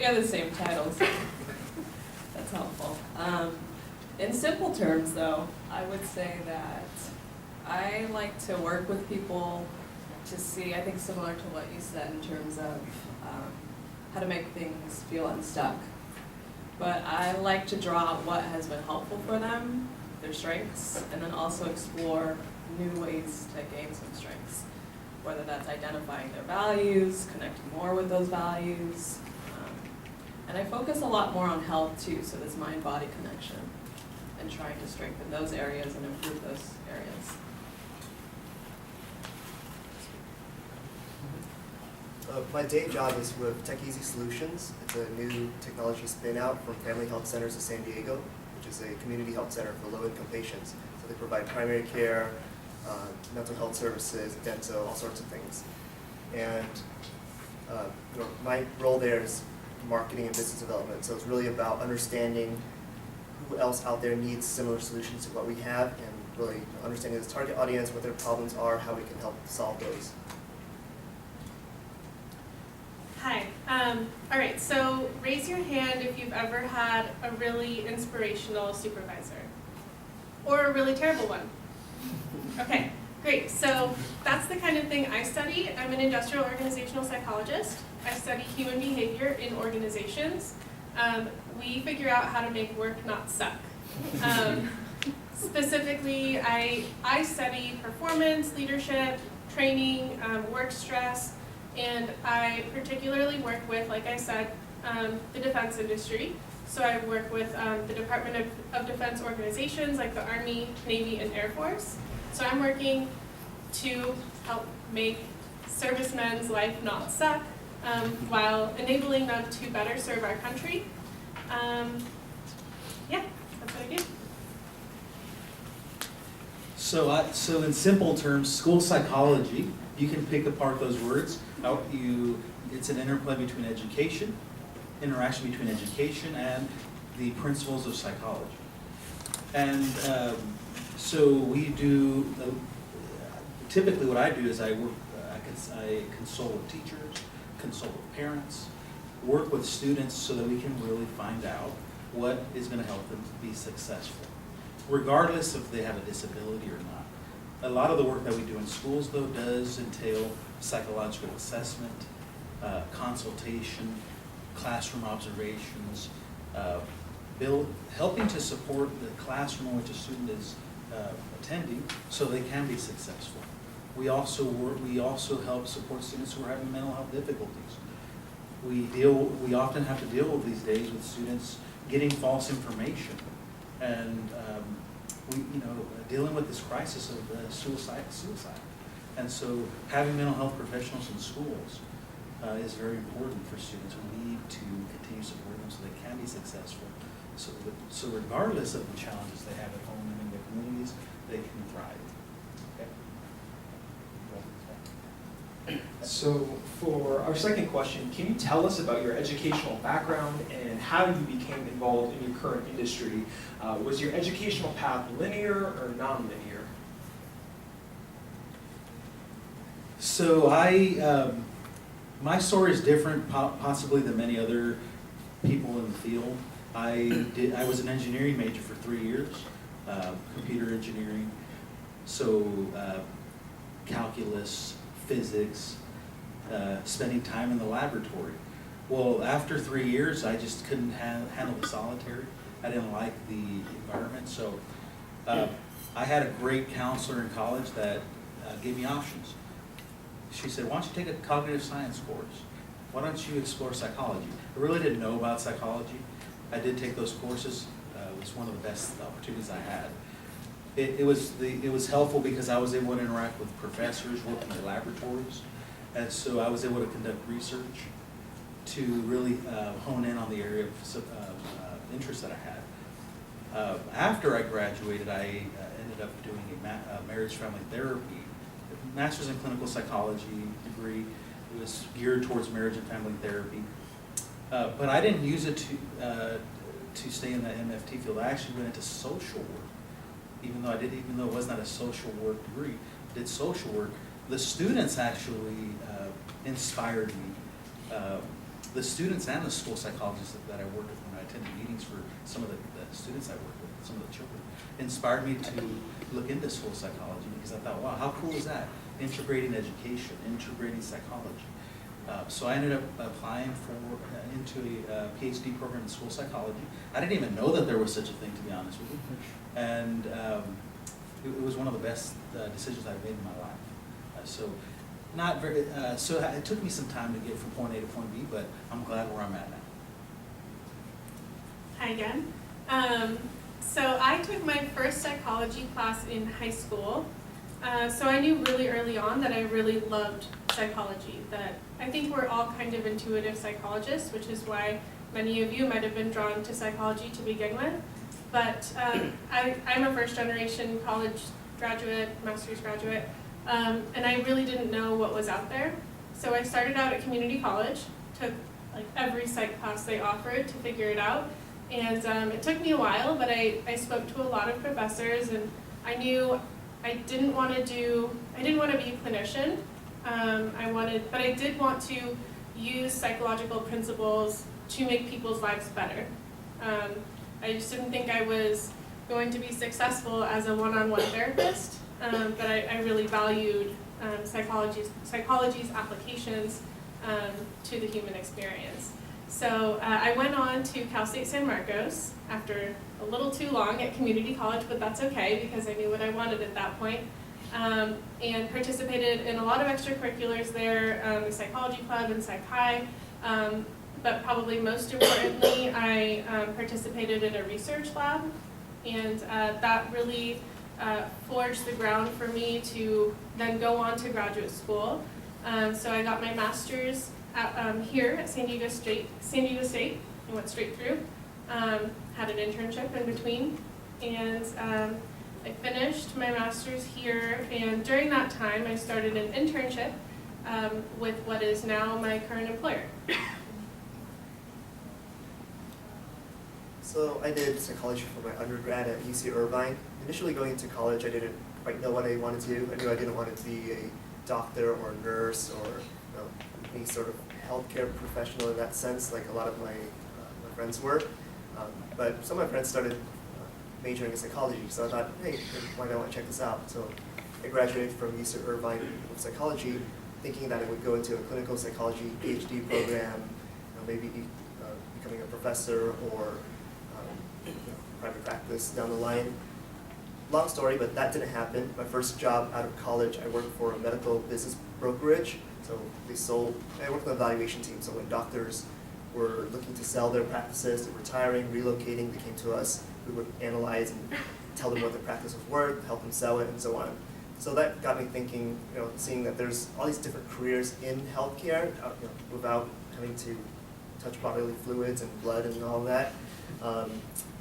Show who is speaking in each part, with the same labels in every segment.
Speaker 1: have the same titles. That's helpful. In simple terms, though, I would say that I like to work with people to see, I think similar to what you said in terms of how to make things feel unstuck. But I like to draw out what has been helpful for them, their strengths, and then also explore new ways to gain some strengths, whether that's identifying their values, connecting more with those values. And I focus a lot more on health too, so this mind-body connection, and trying to strengthen those areas and improve those areas.
Speaker 2: My day job is with Tech Easy Solutions. It's a new technology spin-out from Family Health Centers of San Diego, which is a community health center for low-income patients. So they provide primary care, mental health services, dental, all sorts of things. And my role there is marketing and business development. So it's really about understanding who else out there needs similar solutions to what we have, and really understanding the target audience, what their problems are, how we can help solve those.
Speaker 3: Hi. All right, so raise your hand if you've ever had a really inspirational supervisor. Or a really terrible one. Okay, great. So that's the kind of thing I study. I'm an industrial organizational psychologist. I study human behavior in organizations. We figure out how to make work not suck. Specifically, I study performance, leadership, training, work stress, and I particularly work with, like I said, the defense industry. So I work with the Department of Defense organizations like the Army, Navy, and Air Force. So I'm working to help make servicemen's life not suck while enabling them to better serve our country. Yeah, that's what I do.
Speaker 4: So in simple terms, school psychology, you can pick apart those words. It's an interplay between education, interaction between education and the principles of psychology. And so we do, typically what I do is I consult with teachers, consult with parents, work with students so that we can really find out what is going to help them be successful, regardless if they have a disability or not. A lot of the work that we do in schools, though, does entail psychological assessment, consultation, classroom observations, helping to support the classroom in which a student is attending so they can be successful. We also help support students who are having mental health difficulties. We often have to deal with these days with students getting false information, and dealing with this crisis of suicide. And so having mental health professionals in schools is very important for students. We need to continue supporting them so they can be successful. So regardless of the challenges they have at home and in their communities, they can thrive. Okay.
Speaker 5: So for our second question, can you tell us about your educational background and how you became involved in your current industry? Was your educational path linear or non-linear?
Speaker 4: So my story is different possibly than many other people in the field. I was an engineering major for 3 years, computer engineering, so calculus, physics, spending time in the laboratory. Well, after 3 years, I just couldn't handle the solitary. I didn't like the environment, so I had a great counselor in college that gave me options. She said, why don't you take a cognitive science course? Why don't you explore psychology? I really didn't know about psychology. I did take those courses. It was one of the best opportunities I had. It was helpful because I was able to interact with professors, work in the laboratories, and so I was able to conduct research to really hone in on the area of interest that I had. After I graduated, I ended up doing a marriage family therapy, master's in clinical psychology degree. It was geared towards marriage and family therapy, but I didn't use it to stay in the MFT field. I actually went into social work. Even though it was not a social work degree, I did social work. The students actually inspired me. the students and the school psychologists that I work with when I attended meetings for some of the students I work with, some of the children, inspired me to look into school psychology because I thought, wow, how cool is that? Integrating education, integrating psychology. So I ended up applying into a PhD program in school psychology. I didn't even know that there was such a thing, to be honest with you. And it was one of the best decisions I've made in my life. So it took me some time to get from point A to point B, but I'm glad where I'm at now.
Speaker 3: Hi again. So I took my first psychology class in high school. So I knew really early on that I really loved psychology, that I think we're all kind of intuitive psychologists, which is why many of you might have been drawn to psychology to begin with. But I'm a first generation college graduate, master's graduate, and I really didn't know what was out there. So I started out at community college, took like every psych class they offered to figure it out. And it took me a while, but I spoke to a lot of professors, and I knew I didn't want to be a clinician. But I did want to use psychological principles to make people's lives better. I just didn't think I was going to be successful as a one-on-one therapist, but I really valued psychology's applications to the human experience. So I went on to Cal State San Marcos after a little too long at community college, but that's okay because I knew what I wanted at that point. And participated in a lot of extracurriculars there, the psychology club and Psych High, but probably most importantly, I participated in a research lab, and that really forged the ground for me to then go on to graduate school. So I got my master's here at San Diego State. I went straight through, had an internship in between, and I finished my master's here, and during that time I started an internship with what is now my current employer.
Speaker 2: So I did psychology for my undergrad at UC Irvine. Initially going into college, I didn't quite know what I wanted to do. I knew I didn't want to be a doctor or a nurse or any sort of healthcare professional in that sense, like a lot of my friends were. But some of my friends started majoring in psychology, so I thought, hey, why don't I check this out? So I graduated from UC Irvine with psychology, thinking that I would go into a clinical psychology PhD program, maybe becoming a professor or private practice down the line. Long story, but that didn't happen. My first job out of college, I worked for a medical business brokerage. So I worked on the evaluation team, so when doctors were looking to sell their practices, they're retiring, relocating, they came to us. We would analyze and tell them what the practice was worth, help them sell it, and so on. So that got me thinking, seeing that there's all these different careers in healthcare, without having to touch bodily fluids and blood and all of that.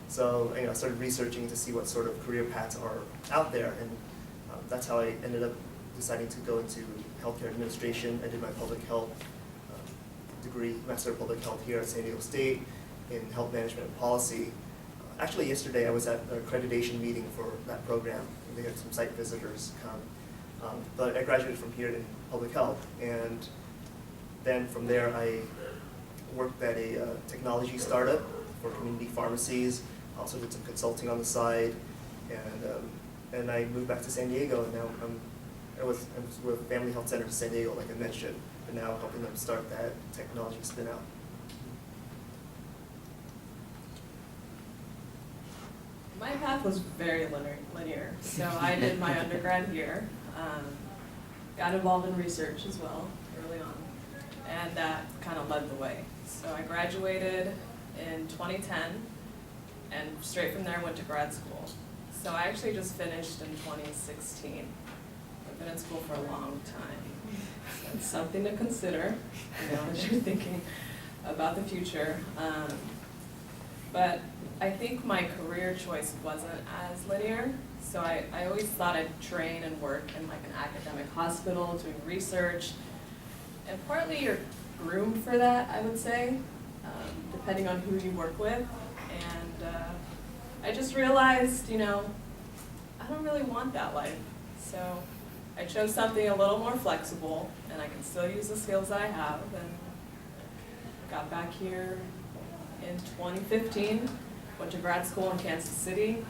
Speaker 2: So I started researching to see what sort of career paths are out there, and that's how I ended up deciding to go into healthcare administration. I did my public health degree, Master of Public Health here at San Diego State in health management and policy. Actually, yesterday I was at an accreditation meeting for that program. They had some site visitors come. But I graduated from here in public health, and then from there I worked at a technology startup for community pharmacies. Also did some consulting on the side, and I moved back to San Diego, and now I was with Family Health Center in San Diego, like I mentioned, and now helping them start that technology spin out.
Speaker 1: My path was very linear. So I did my undergrad here, got involved in research as well early on, and that kind of led the way. So I graduated in 2010, and straight from there went to grad school. So I actually just finished in 2016. I've been in school for a long time. So it's something to consider, as you're thinking about the future. But I think my career choice wasn't as linear. So I always thought I'd train and work in like an academic hospital doing research. And partly you're groomed for that, I would say, depending on who you work with. And I just realized, I don't really want that life. So I chose something a little more flexible, and I can still use the skills that I have, and got back here in 2015, went to grad school in Kansas City,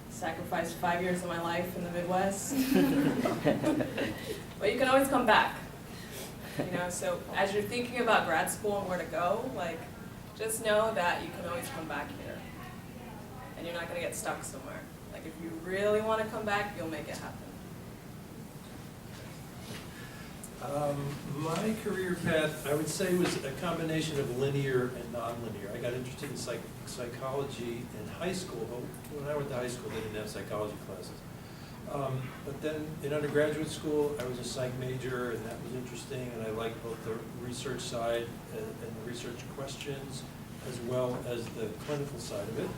Speaker 1: sacrificed 5 years of my life in the Midwest. But you can always come back. You know, so as you're thinking about grad school and where to go, like, just know that you can always come back here. And you're not gonna get stuck somewhere. Like, if you really wanna come back, you'll make it happen.
Speaker 6: My career path, I would say, was a combination of linear and nonlinear. I got interested in psychology in high school, but when I went to high school, they didn't have psychology classes. But then in undergraduate school, I was a psych major, and that was interesting, and I liked both the research side and the research questions, as well as the clinical side of it.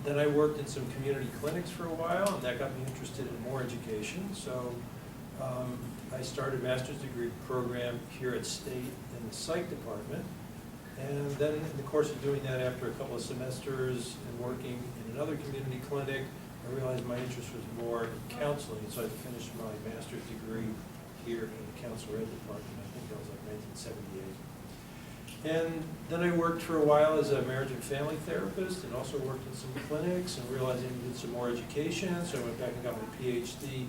Speaker 6: Then I worked in some community clinics for a while, and that got me interested in more education. So I started a master's degree program here at State in the psych department. And then in the course of doing that, after a couple of semesters and working in another community clinic, I realized my interest was more in counseling. So I finished my master's degree here in the counselor ed department. I think that was like 1978. And then I worked for a while as a marriage and family therapist, and also worked in some clinics, and realized I needed some more education. So I went back and got my PhD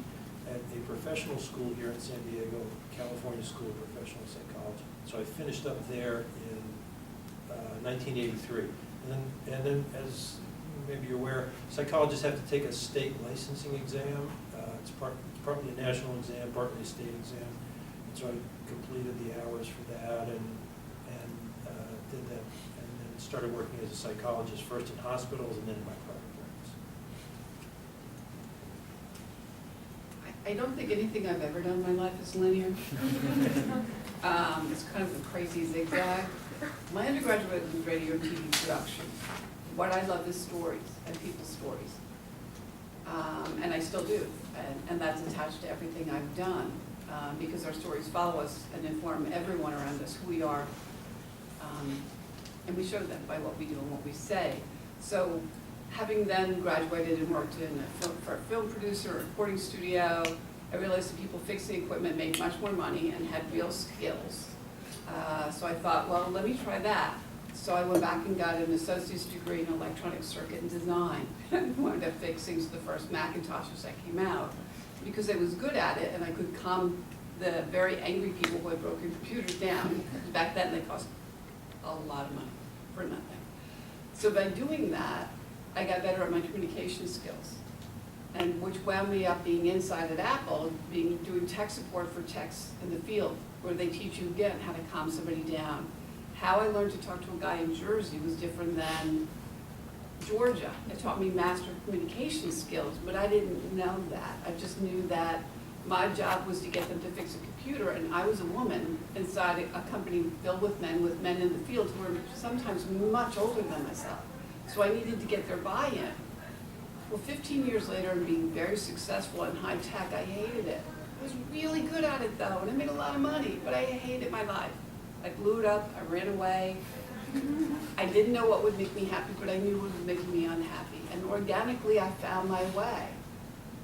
Speaker 6: at a professional school here in San Diego, California School of Professional Psychology. So I finished up there in 1983. And then, as maybe you're aware, psychologists have to take a state licensing exam. It's partly a national exam, partly a state exam. And so I completed the hours for that and did that, and then started working as a psychologist, first in hospitals and then in my private practice.
Speaker 7: I don't think anything I've ever done in my life is linear. It's kind of a crazy zigzag. My undergraduate was radio and TV production. What I love is stories and people's stories. And I still do. And that's attached to everything I've done because our stories follow us and inform everyone around us who we are. And we show them by what we do and what we say. So having then graduated and worked for a film producer, a recording studio, I realized that people fixing equipment made much more money and had real skills. So I thought, well, let me try that. So I went back and got an associate's degree in electronic circuit and design. And wound up fixing the first Macintoshes that came out because I was good at it and I could calm the very angry people who had broken computers down. Back then they cost a lot of money for nothing. So by doing that, I got better at my communication skills, and which wound me up being inside at Apple, doing tech support for techs in the field, where they teach you again how to calm somebody down. How I learned to talk to a guy in Jersey was different than Georgia. It taught me master communication skills, but I didn't know that. I just knew that my job was to get them to fix a computer, and I was a woman inside a company filled with men in the field who were sometimes much older than myself. So I needed to get their buy-in. Well, 15 years later and being very successful in high tech, I hated it. I was really good at it though, and I made a lot of money, but I hated my life. I blew it up, I ran away. I didn't know what would make me happy, but I knew what was making me unhappy. And organically, I found my way.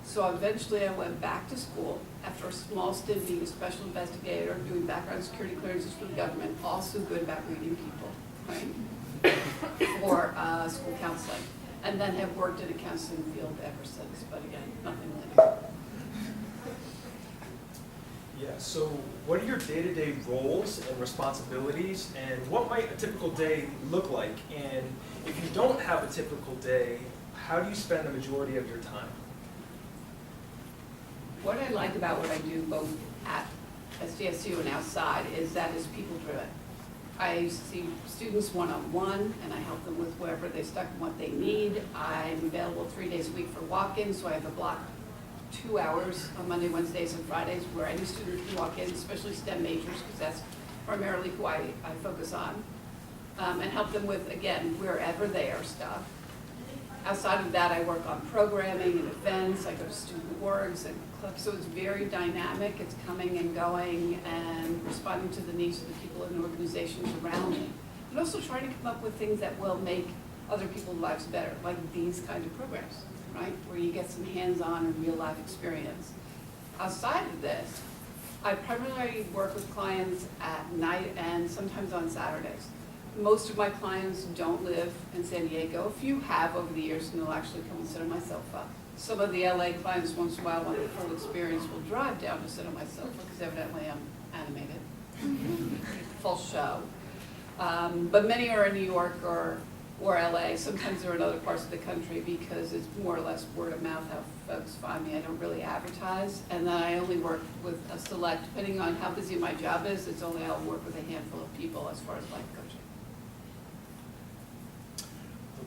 Speaker 7: So eventually I went back to school after a small stint being a special investigator, doing background security clearances for the government, also good about reading people, right? For school counseling. And then have worked in a counseling field ever since, but again, nothing linear.
Speaker 5: Yeah, so what are your day-to-day roles and responsibilities, and what might a typical day look like? And if you don't have a typical day, how do you spend the majority of your time?
Speaker 7: What I like about what I do both at SDSU and outside is that it's people-driven. I see students one-on-one, and I help them with wherever they're stuck and what they need. I'm available 3 days a week for walk-ins, so I have a block 2 hours on Monday, Wednesdays, and Fridays where any student can walk in, especially STEM majors, because that's primarily who I focus on, and help them with, again, wherever they are stuck. Outside of that, I work on programming and events. I go to student orgs and clubs, so it's very dynamic. It's coming and going and responding to the needs of the people and organizations around me. And also trying to come up with things that will make other people's lives better, like these kind of programs, right? Where you get some hands-on and real-life experience. Outside of this, I primarily work with clients at night and sometimes on Saturdays. Most of my clients don't live in San Diego. A few have over the years, and they'll actually come and sit on my sofa. Some of the LA clients, once in a while, want a full experience, will drive down to sit on my sofa, because evidently I'm animated. Full show. But many are in New York or LA. Sometimes they're in other parts of the country, because it's more or less word of mouth how folks find me. I don't really advertise, and then I only work with a select, depending on how busy my job is, I'll work with a handful of people as far as life coaching.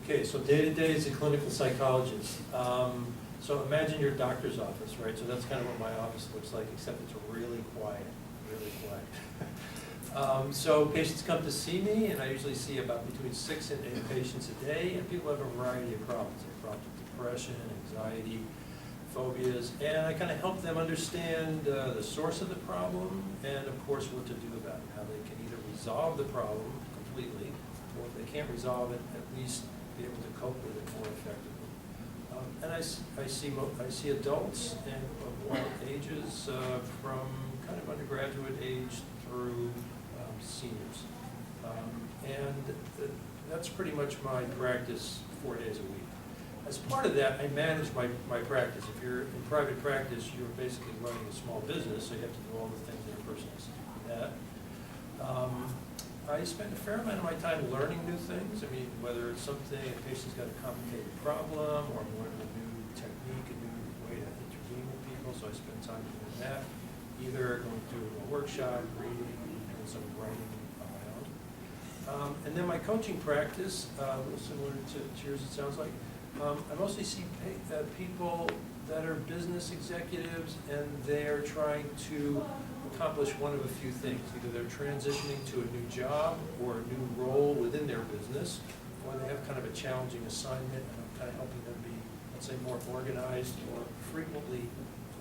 Speaker 6: Okay, so day-to-day as a clinical psychologist. So imagine your doctor's office, right? So that's kind of what my office looks like, except it's really quiet, really quiet. So patients come to see me, and I usually see about between 6 and 8 patients a day, and people have a variety of problems. They have problems with depression, anxiety, phobias, and I kind of help them understand the source of the problem, and of course what to do about it, how they can either resolve the problem completely, or if they can't resolve it, at least be able to cope with it more effectively. And I see adults and of all ages, from kind of undergraduate age through seniors. That's pretty much my practice 4 days a week. As part of that, I manage my practice. If you're in private practice, you're basically running a small business, so you have to do all the things that a person has to do that. I spend a fair amount of my time learning new things. I mean, whether it's something, a patient's got a complicated problem, or I'm learning a new technique, a new way to intervene with people, so I spend time doing that. Either going through a workshop, reading, doing some writing on my own. And then my coaching practice, a little similar to yours, it sounds like. I mostly see people that are business executives, and they're trying to accomplish one of a few things. Either they're transitioning to a new job or a new role within their business, or they have kind of a challenging assignment, and I'm kind of helping them be, let's say, more organized, or frequently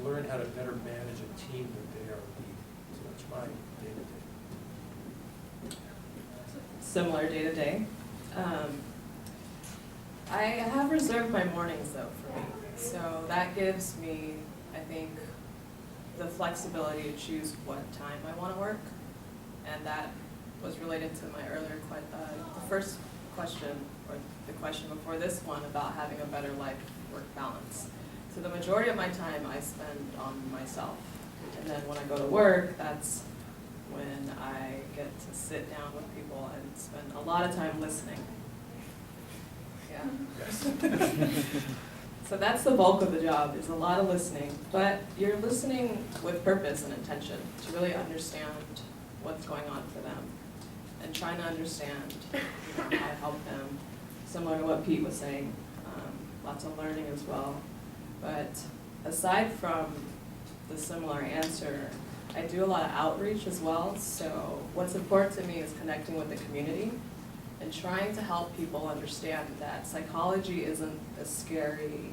Speaker 6: learn how to better manage a team that they are leading. So that's my day-to-day.
Speaker 1: Similar day-to-day. I have reserved my mornings though for me. So that gives me, I think, the flexibility to choose what time I want to work. And that was related to my earlier, the first question, or the question before this one, about having a better life-work balance. So the majority of my time I spend on myself. And then when I go to work, that's when I get to sit down with people and spend a lot of time listening. Yeah. So that's the bulk of the job, is a lot of listening. But you're listening with purpose and intention to really understand what's going on for them, and trying to understand how to help them, similar to what Pete was saying. Lots of learning as well. But aside from the similar answer, I do a lot of outreach as well. So what's important to me is connecting with the community and trying to help people understand that psychology isn't a scary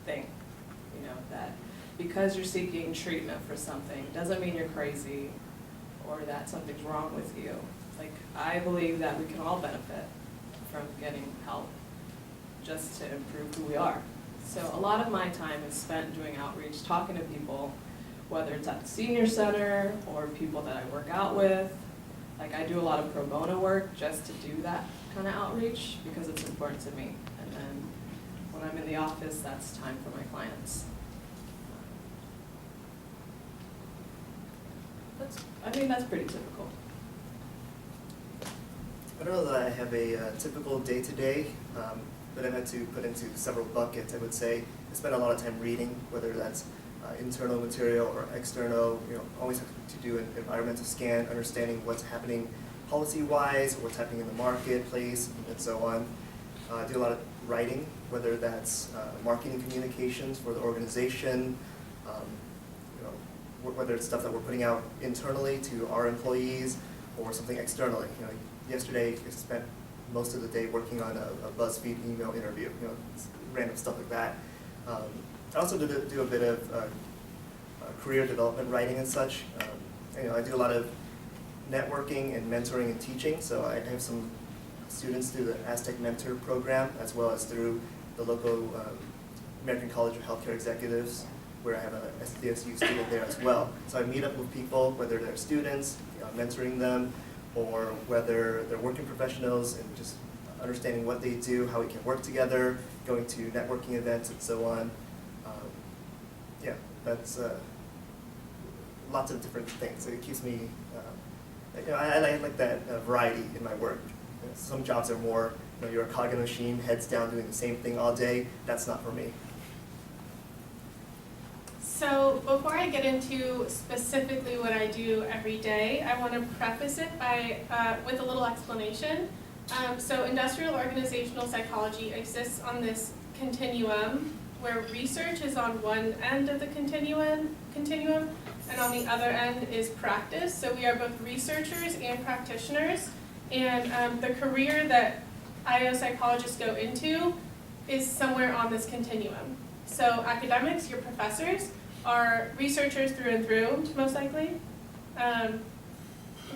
Speaker 1: thing. You know, that because you're seeking treatment for something doesn't mean you're crazy or that something's wrong with you. Like, I believe that we can all benefit from getting help just to improve who we are. So a lot of my time is spent doing outreach, talking to people, whether it's at the senior center or people that I work out with. Like, I do a lot of pro bono work just to do that kind of outreach because it's important to me. And then when I'm in the office, that's time for my clients. That's pretty typical.
Speaker 2: I don't know that I have a typical day-to-day, but I've had to put into several buckets, I would say. I spend a lot of time reading, whether that's internal material or external. Always have to do an environmental scan, understanding what's happening policy-wise, what's happening in the marketplace, and so on. I do a lot of writing, whether that's marketing communications for the organization, whether it's stuff that we're putting out internally to our employees or something externally. Yesterday I spent most of the day working on a BuzzFeed email interview, random stuff like that. I also do a bit of career development writing and such. I do a lot of networking and mentoring and teaching, so I have some students through the Aztec Mentor program, as well as through the local American College of Healthcare Executives where I have a SDSU student there as well. So I meet up with people, whether they're students, mentoring them, or whether they're working professionals, and just understanding what they do, how we can work together, going to networking events and so on. Yeah, that's lots of different things. It keeps me, I like that variety in my work. Some jobs are more, you're a cog in a machine, heads down doing the same thing all day. That's not for me.
Speaker 3: So before I get into specifically what I do every day, I want to preface it by with a little explanation. So industrial organizational psychology exists on this continuum where research is on one end of the continuum, and on the other end is practice. So we are both researchers and practitioners, and the career that IO psychologists go into is somewhere on this continuum. So academics, your professors, are researchers through and through, most likely.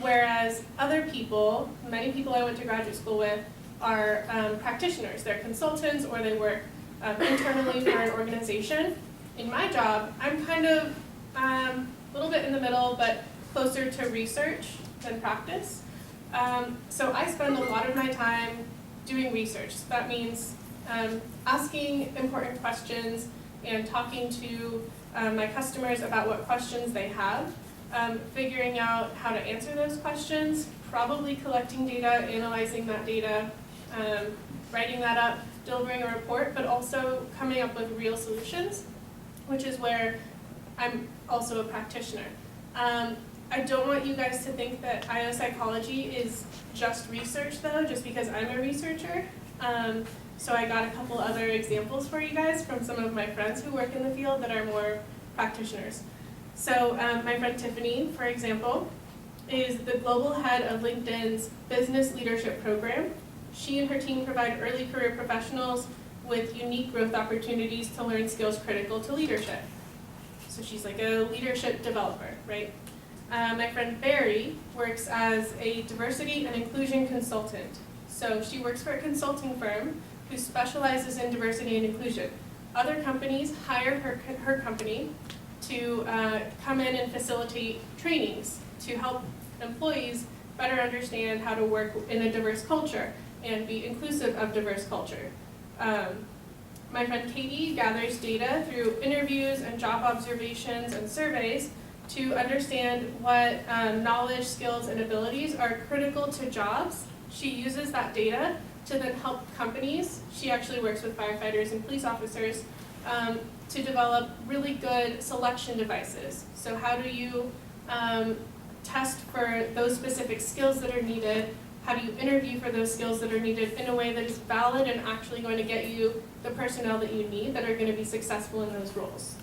Speaker 3: Whereas other people, many people I went to graduate school with, are practitioners. They're consultants or they work internally for an organization. In my job, I'm kind of a little bit in the middle, but closer to research than practice. So I spend a lot of my time doing research. So that means asking important questions and talking to my customers about what questions they have, figuring out how to answer those questions, probably collecting data, analyzing that data, writing that up, delivering a report, but also coming up with real solutions, which is where I'm also a practitioner. I don't want you guys to think that IO psychology is just research though, just because I'm a researcher. So I got a couple other examples for you guys from some of my friends who work in the field that are more practitioners. So my friend Tiffany, for example, is the global head of LinkedIn's business leadership program. She and her team provide early career professionals with unique growth opportunities to learn skills critical to leadership. So she's like a leadership developer, right? My friend Barry works as a diversity and inclusion consultant. So she works for a consulting firm who specializes in diversity and inclusion. Other companies hire her company to come in and facilitate trainings to help employees better understand how to work in a diverse culture and be inclusive of diverse culture. My friend Katie gathers data through interviews and job observations and surveys to understand what knowledge, skills, and abilities are critical to jobs. She uses that data to then help companies. She actually works with firefighters and police officers to develop really good selection devices. So how do you test for those specific skills that are needed? How do you interview for those skills that are needed in a way that is valid and actually going to get you the personnel that you need that are going to be successful in those roles?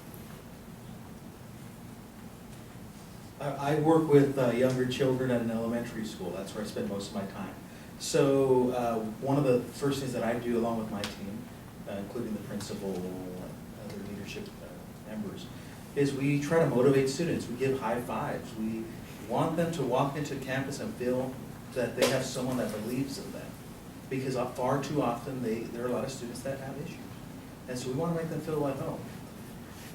Speaker 4: I work with younger children at an elementary school. That's where I spend most of my time. So one of the first things that I do along with my team, including the principal and other leadership members, is we try to motivate students. We give high fives. We want them to walk into campus and feel that they have someone that believes in them. Because far too often there are a lot of students that have issues. And so we want to make them feel at home.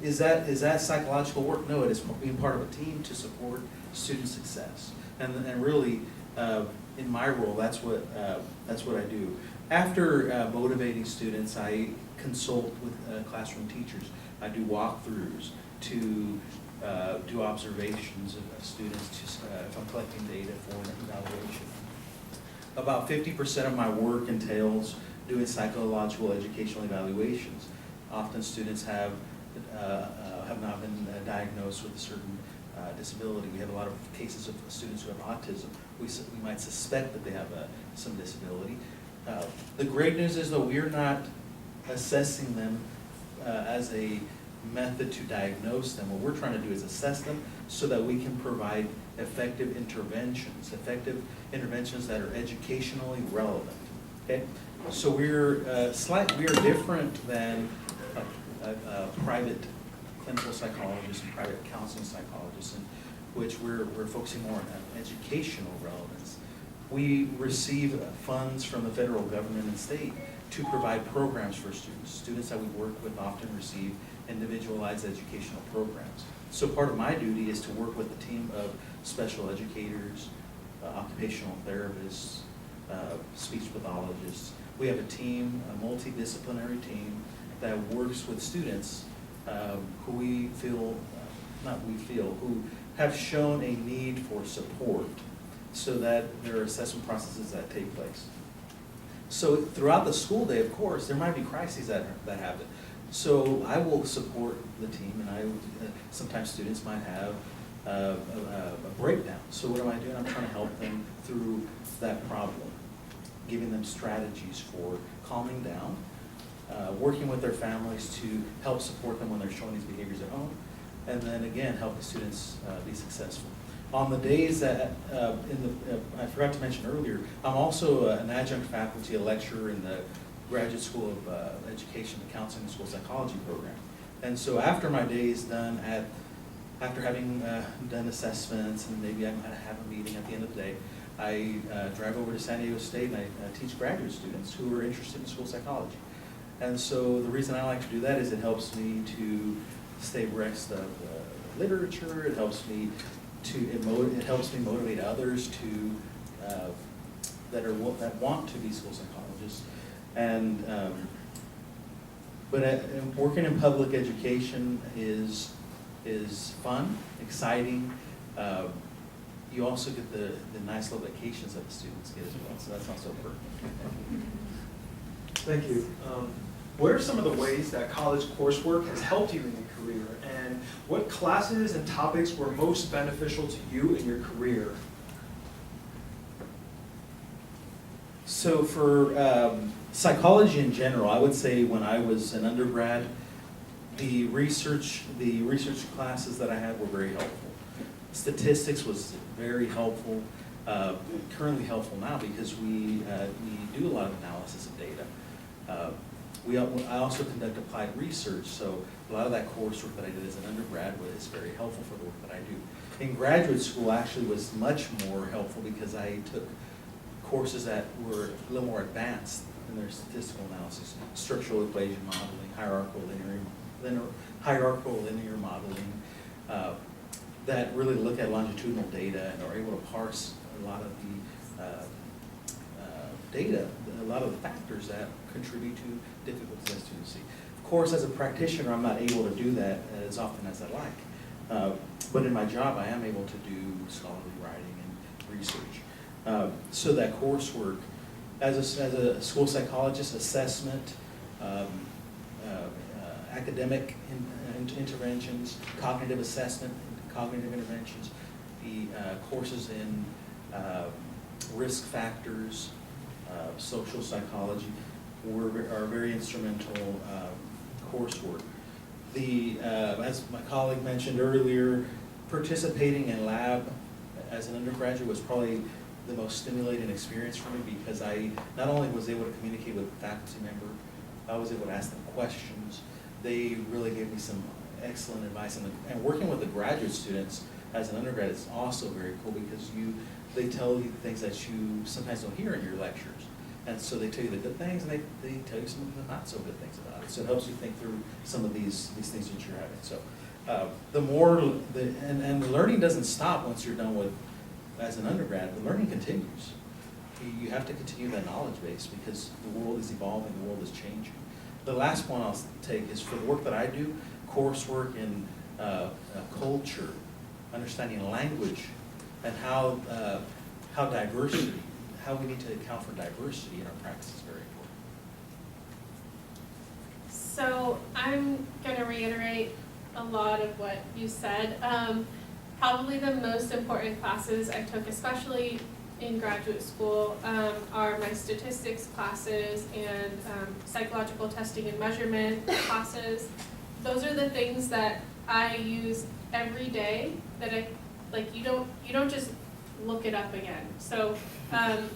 Speaker 4: Is that psychological work? No, it is being part of a team to support student success. And really, in my role, that's what I do. After motivating students, I consult with classroom teachers. I do walkthroughs to do observations of students if I'm collecting data for an evaluation. About 50% of my work entails doing psychological educational evaluations. Often students have not been diagnosed with a certain disability. We have a lot of cases of students who have autism. We might suspect that they have some disability. The great news is though we're not assessing them as a method to diagnose them. What we're trying to do is assess them so that we can provide effective interventions that are educationally relevant. Okay, so we're different than a private clinical psychologist and private counseling psychologist, in which we're focusing more on educational relevance. We receive funds from the federal government and state to provide programs for students. Students that we work with often receive individualized educational programs. So part of my duty is to work with a team of special educators, occupational therapists, speech pathologists. We have a team, a multidisciplinary team that works with students who we feel, who have shown a need for support so that there are assessment processes that take place. So throughout the school day, of course, there might be crises that happen. So I will support the team, and sometimes students might have a breakdown. So what am I doing? I'm trying to help them through that problem, giving them strategies for calming down, working with their families to help support them when they're showing these behaviors at home, and then again, helping students be successful. On the days that, I forgot to mention earlier, I'm also an adjunct faculty, a lecturer in the Graduate School of Education, the Counseling and School Psychology program. And so after my day is done, after having done assessments, and maybe I'm going to have a meeting at the end of the day, I drive over to San Diego State and I teach graduate students who are interested in school psychology. And so the reason I like to do that is it helps me to stay abreast of literature. It helps me motivate others to that want to be school psychologists. And working in public education is fun, exciting. You also get the nice little vacations that the students get as well, so that's also perfect.
Speaker 5: Thank you. What are some of the ways that college coursework has helped you in your career, and what classes and topics were most beneficial to you in your career?
Speaker 4: So for psychology in general, I would say when I was an undergrad, the research classes that I had were very helpful. Statistics was very helpful, currently helpful now because we do a lot of analysis of data. I also conduct applied research, so a lot of that coursework that I did as an undergrad was very helpful for the work that I do. In graduate school, actually was much more helpful because I took courses that were a little more advanced in their statistical analysis, structural equation modeling, hierarchical linear modeling, that really look at longitudinal data and are able to parse a lot of the data, a lot of the factors that contribute to difficulties that students see. Of course, as a practitioner, I'm not able to do that as often as I like. But in my job, I am able to do scholarly writing and research. So that coursework, as a school psychologist, assessment, academic interventions, cognitive assessment, cognitive interventions, the courses in risk factors, social psychology are very instrumental coursework. As my colleague mentioned earlier, participating in lab as an undergraduate was probably the most stimulating experience for me because I not only was able to communicate with a faculty member, I was able to ask them questions. They really gave me some excellent advice. And working with the graduate students as an undergrad is also very cool because they tell you things that you sometimes don't hear in your lectures. And so they tell you the good things and they tell you some of the not so good things about it. So it helps you think through some of these things that you're having. So and the learning doesn't stop once you're done with as an undergrad. The learning continues. You have to continue that knowledge base because the world is evolving, the world is changing. The last one I'll take is for the work that I do, coursework in culture, understanding language, and how diversity, how we need to account for diversity in our practice is very important.
Speaker 3: So I'm going to reiterate a lot of what you said. Probably the most important classes I took, especially in graduate school, are my statistics classes and psychological testing and measurement classes. Those are the things that I use every day that you don't just look it up again. So, I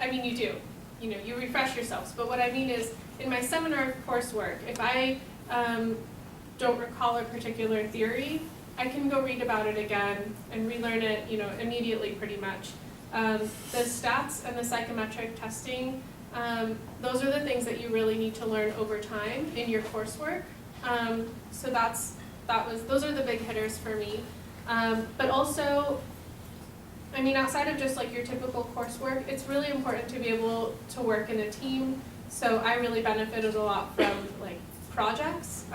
Speaker 3: mean you do, you refresh yourselves, but what I mean is in my seminar coursework, if I don't recall a particular theory, I can go read about it again and relearn it, immediately pretty much. The stats and the psychometric testing Those are the things that you really need to learn over time in your coursework. So those are the big hitters for me. But also, I mean, outside of just like your typical coursework, it's really important to be able to work in a team. So I really benefited a lot from like projects.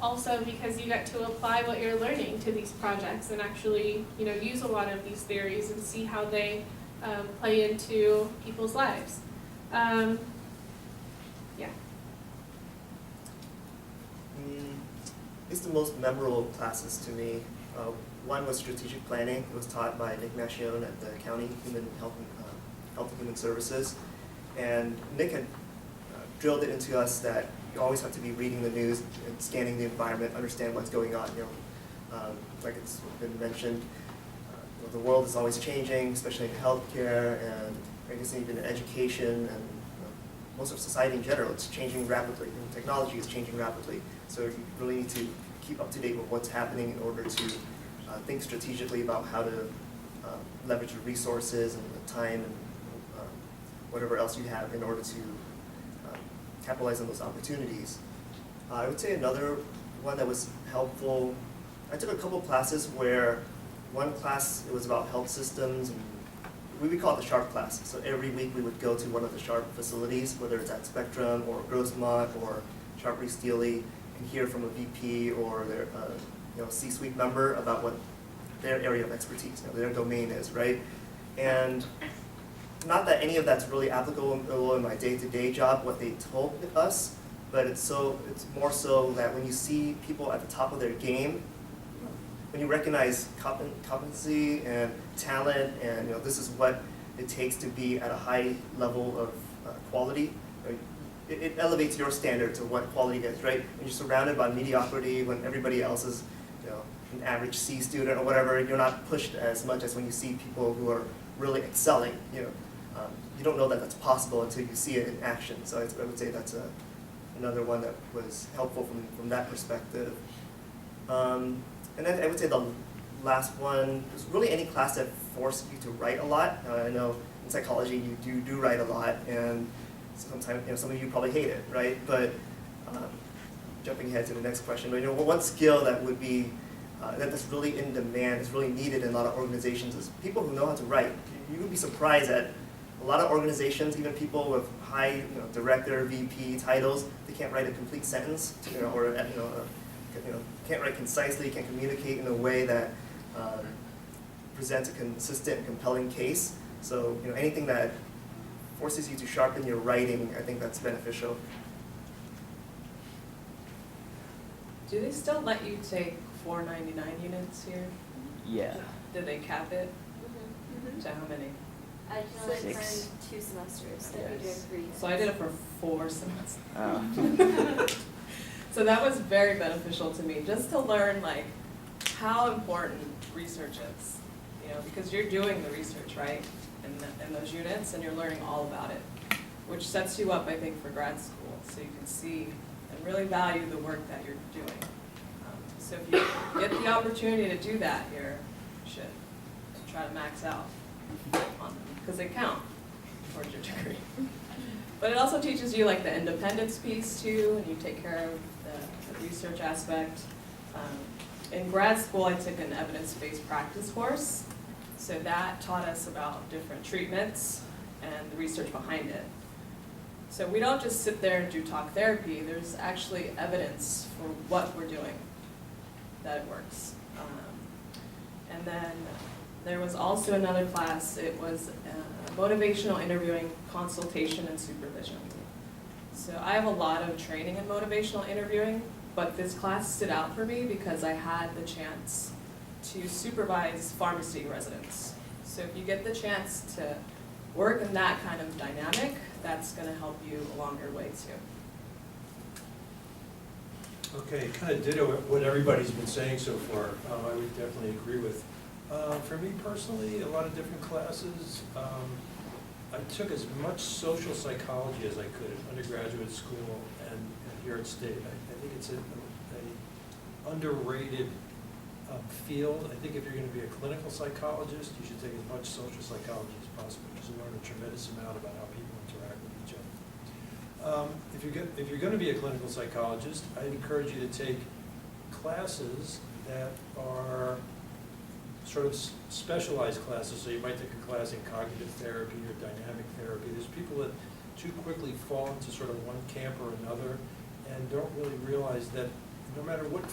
Speaker 3: Also because you get to apply what you're learning to these projects and actually, you know, use a lot of these theories and see how they play into people's lives. Yeah.
Speaker 2: These are the most memorable classes to me. One was strategic planning. It was taught by Nick Machione at the County Health and Human Services. And Nick had drilled it into us that you always have to be reading the news and scanning the environment, understand what's going on. You know, like it's been mentioned, the world is always changing, especially in healthcare and I guess even in education and most of society in general. It's changing rapidly. And technology is changing rapidly. So you really need to keep up to date with what's happening in order to think strategically about how to leverage the resources and the time and whatever else you have in order to capitalize on those opportunities. I would say another one that was helpful, I took a couple classes where one class, it was about health systems, and we would call it the SHARP class. So every week we would go to one of the SHARP facilities, whether it's at Spectrum or Grossmont or Sharp Steely, and hear from a VP or their C-suite member about what their area of expertise, their domain is, right? And not that any of that's really applicable in my day-to-day job, what they told us, but it's more so that when you see people at the top of their game, when you recognize competency and talent, and this is what it takes to be at a high level of quality, it elevates your standard to what quality is, right? When you're surrounded by mediocrity, when everybody else is an average C student or whatever, you're not pushed as much as when you see people who are really excelling. You don't know that that's possible until you see it in action. So I would say that's another one that was helpful from that perspective. And then I would say the last one was really any class that forced you to write a lot. I know in psychology you do write a lot, and sometimes some of you probably hate it, right? But jumping ahead to the next question, but one skill that would be that's really in demand, is really needed in a lot of organizations, is people who know how to write. You would be surprised at a lot of organizations, even people with high director, VP titles, they can't write a complete sentence, or can't write concisely, can't communicate in a way that presents a consistent and compelling case. So anything that forces you to sharpen your writing, I think that's beneficial.
Speaker 1: Do they still let you take 499 units here?
Speaker 8: Yeah.
Speaker 1: Did they cap it?
Speaker 9: Mm-hmm.
Speaker 1: To how many?
Speaker 9: I can only
Speaker 8: 6.
Speaker 9: run 2 semesters, so you're doing
Speaker 8: Yes.
Speaker 9: 3 units.
Speaker 1: So I did it for 4 semesters.
Speaker 8: Oh.
Speaker 1: So that was very beneficial to me, just to learn like how important research is, because you're doing the research, right, in those units, and you're learning all about it, which sets you up, I think, for grad school, so you can see and really value the work that you're doing. So if you get the opportunity to do that here, you should try to max out on them, because they count towards your degree. But it also teaches you like the independence piece too, and you take care of the research aspect. In grad school, I took an evidence-based practice course, so that taught us about different treatments and the research behind it. So we don't just sit there and do talk therapy, there's actually evidence for what we're doing, that it works. And then there was also another class, it was motivational interviewing, consultation, and supervision. So I have a lot of training in motivational interviewing, but this class stood out for me because I had the chance to supervise pharmacy residents. So if you get the chance to work in that kind of dynamic, that's going to help you along your way too.
Speaker 6: Okay, kind of ditto what everybody's been saying so far. I would definitely agree with. For me personally, a lot of different classes. I took as much social psychology as I could in undergraduate school and here at State. I think it's a underrated field. I think if you're going to be a clinical psychologist, you should take as much social psychology as possible because you learn a tremendous tremendous amount about how people interact with each other. If you're going to be a clinical psychologist, I'd encourage you to take classes that are sort of specialized classes. So you might take a class in cognitive therapy or dynamic therapy. There's people that too quickly fall into sort of one camp or another and don't really realize that no matter what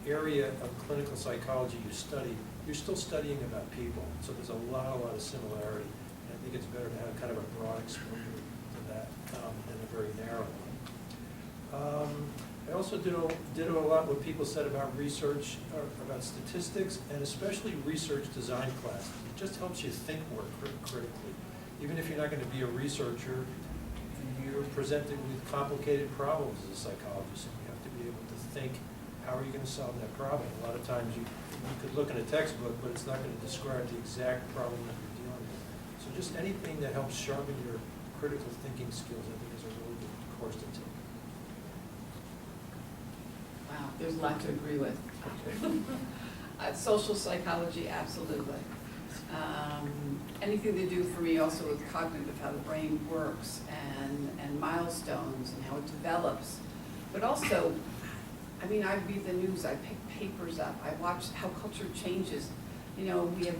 Speaker 6: area of clinical psychology you study, you're still studying about people. So there's a lot of similarity. And I think it's better to have kind of a broad exposure to that than a very narrow one. I also ditto a lot what people said about research, about statistics, and especially research design classes. It just helps you think more critically. Even if you're not going to be a researcher, you're presented with complicated problems as a psychologist, and you have to be able to think, how are you going to solve that problem? A lot of times you could look in a textbook, but it's not going to describe the exact problem that you're dealing with. So just anything that helps sharpen your critical thinking skills, I think, is a really good course to take.
Speaker 7: Wow, there's a lot to agree with. Social psychology, absolutely. Anything to do for me also with cognitive, how the brain works, and milestones and how it develops. But also, I mean, I read the news, I pick papers up, I watch how culture changes. You know, we have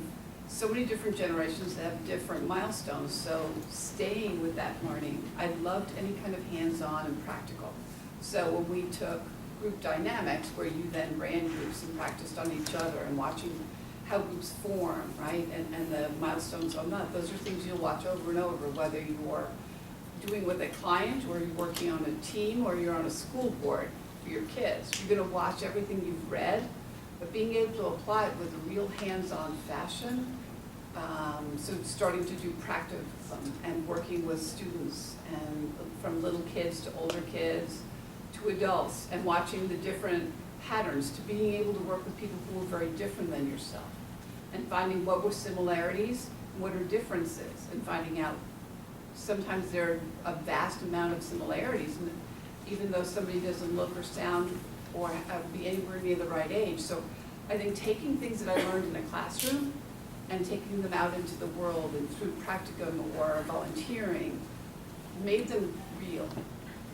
Speaker 7: so many different generations that have different milestones, so staying with that learning. I loved any kind of hands-on and practical. So when we took group dynamics, where you then ran groups and practiced on each other and watching how groups form, right, and the milestones on that, those are things you'll watch over and over, whether you're doing with a client or you're working on a team or you're on a school board for your kids. You're going to watch everything you've read, but being able to apply it with a real hands-on fashion. So starting to do practice and working with students, and from little kids to older kids to adults, and watching the different patterns, to being able to work with people who are very different than yourself, and finding what were similarities and what are differences, and finding out sometimes there are a vast amount of similarities, and even though somebody doesn't look or sound or be anywhere near the right age. So I think taking things that I learned in a classroom and taking them out into the world and through practicum or volunteering made them real,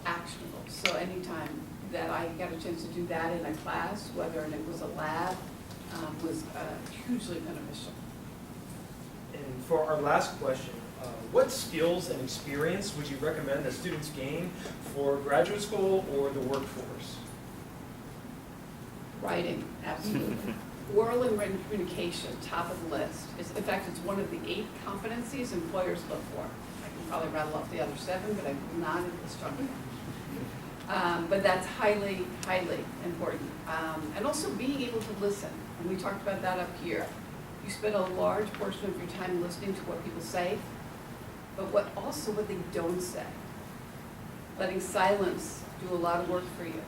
Speaker 7: actionable. So anytime that I got a chance to do that in a class, whether it was a lab, was hugely beneficial.
Speaker 5: And for our last question, what skills and experience would you recommend that students gain for graduate school or the workforce?
Speaker 7: Writing, absolutely. Oral and written communication, top of the list. In fact, it's one of the 8 competencies employers look for. I can probably rattle off the other 7, but I will not in this talk. But that's highly, highly important. And also being able to listen. And we talked about that up here. You spend a large portion of your time listening to what people say, but what they don't say. Letting silence do a lot of work for you,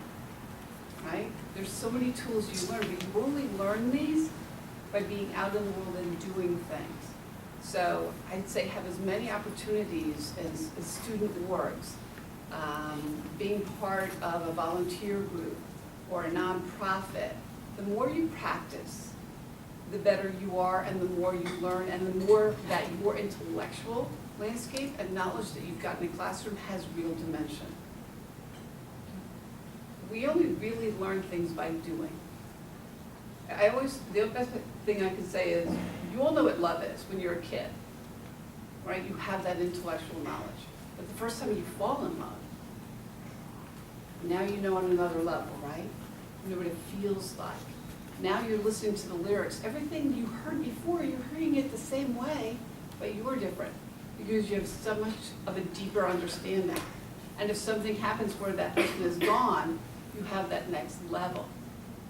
Speaker 7: right? There's so many tools you learn, but you only learn these by being out in the world and doing things. So I'd say have as many opportunities as student orgs, being part of a volunteer group or a nonprofit. The more you practice, the better you are, and the more you learn, and the more that your intellectual landscape and knowledge that you've got in the classroom has real dimension. We only really learn things by doing. The best thing I can say is, you all know what love is when you're a kid, right? You have that intellectual knowledge. But the first time you fall in love, now you know on another level, right? You know what it feels like. Now you're listening to the lyrics. Everything you heard before, you're hearing it the same way, but you're different because you have so much of a deeper understanding. And if something happens where that person is gone, you have that next level.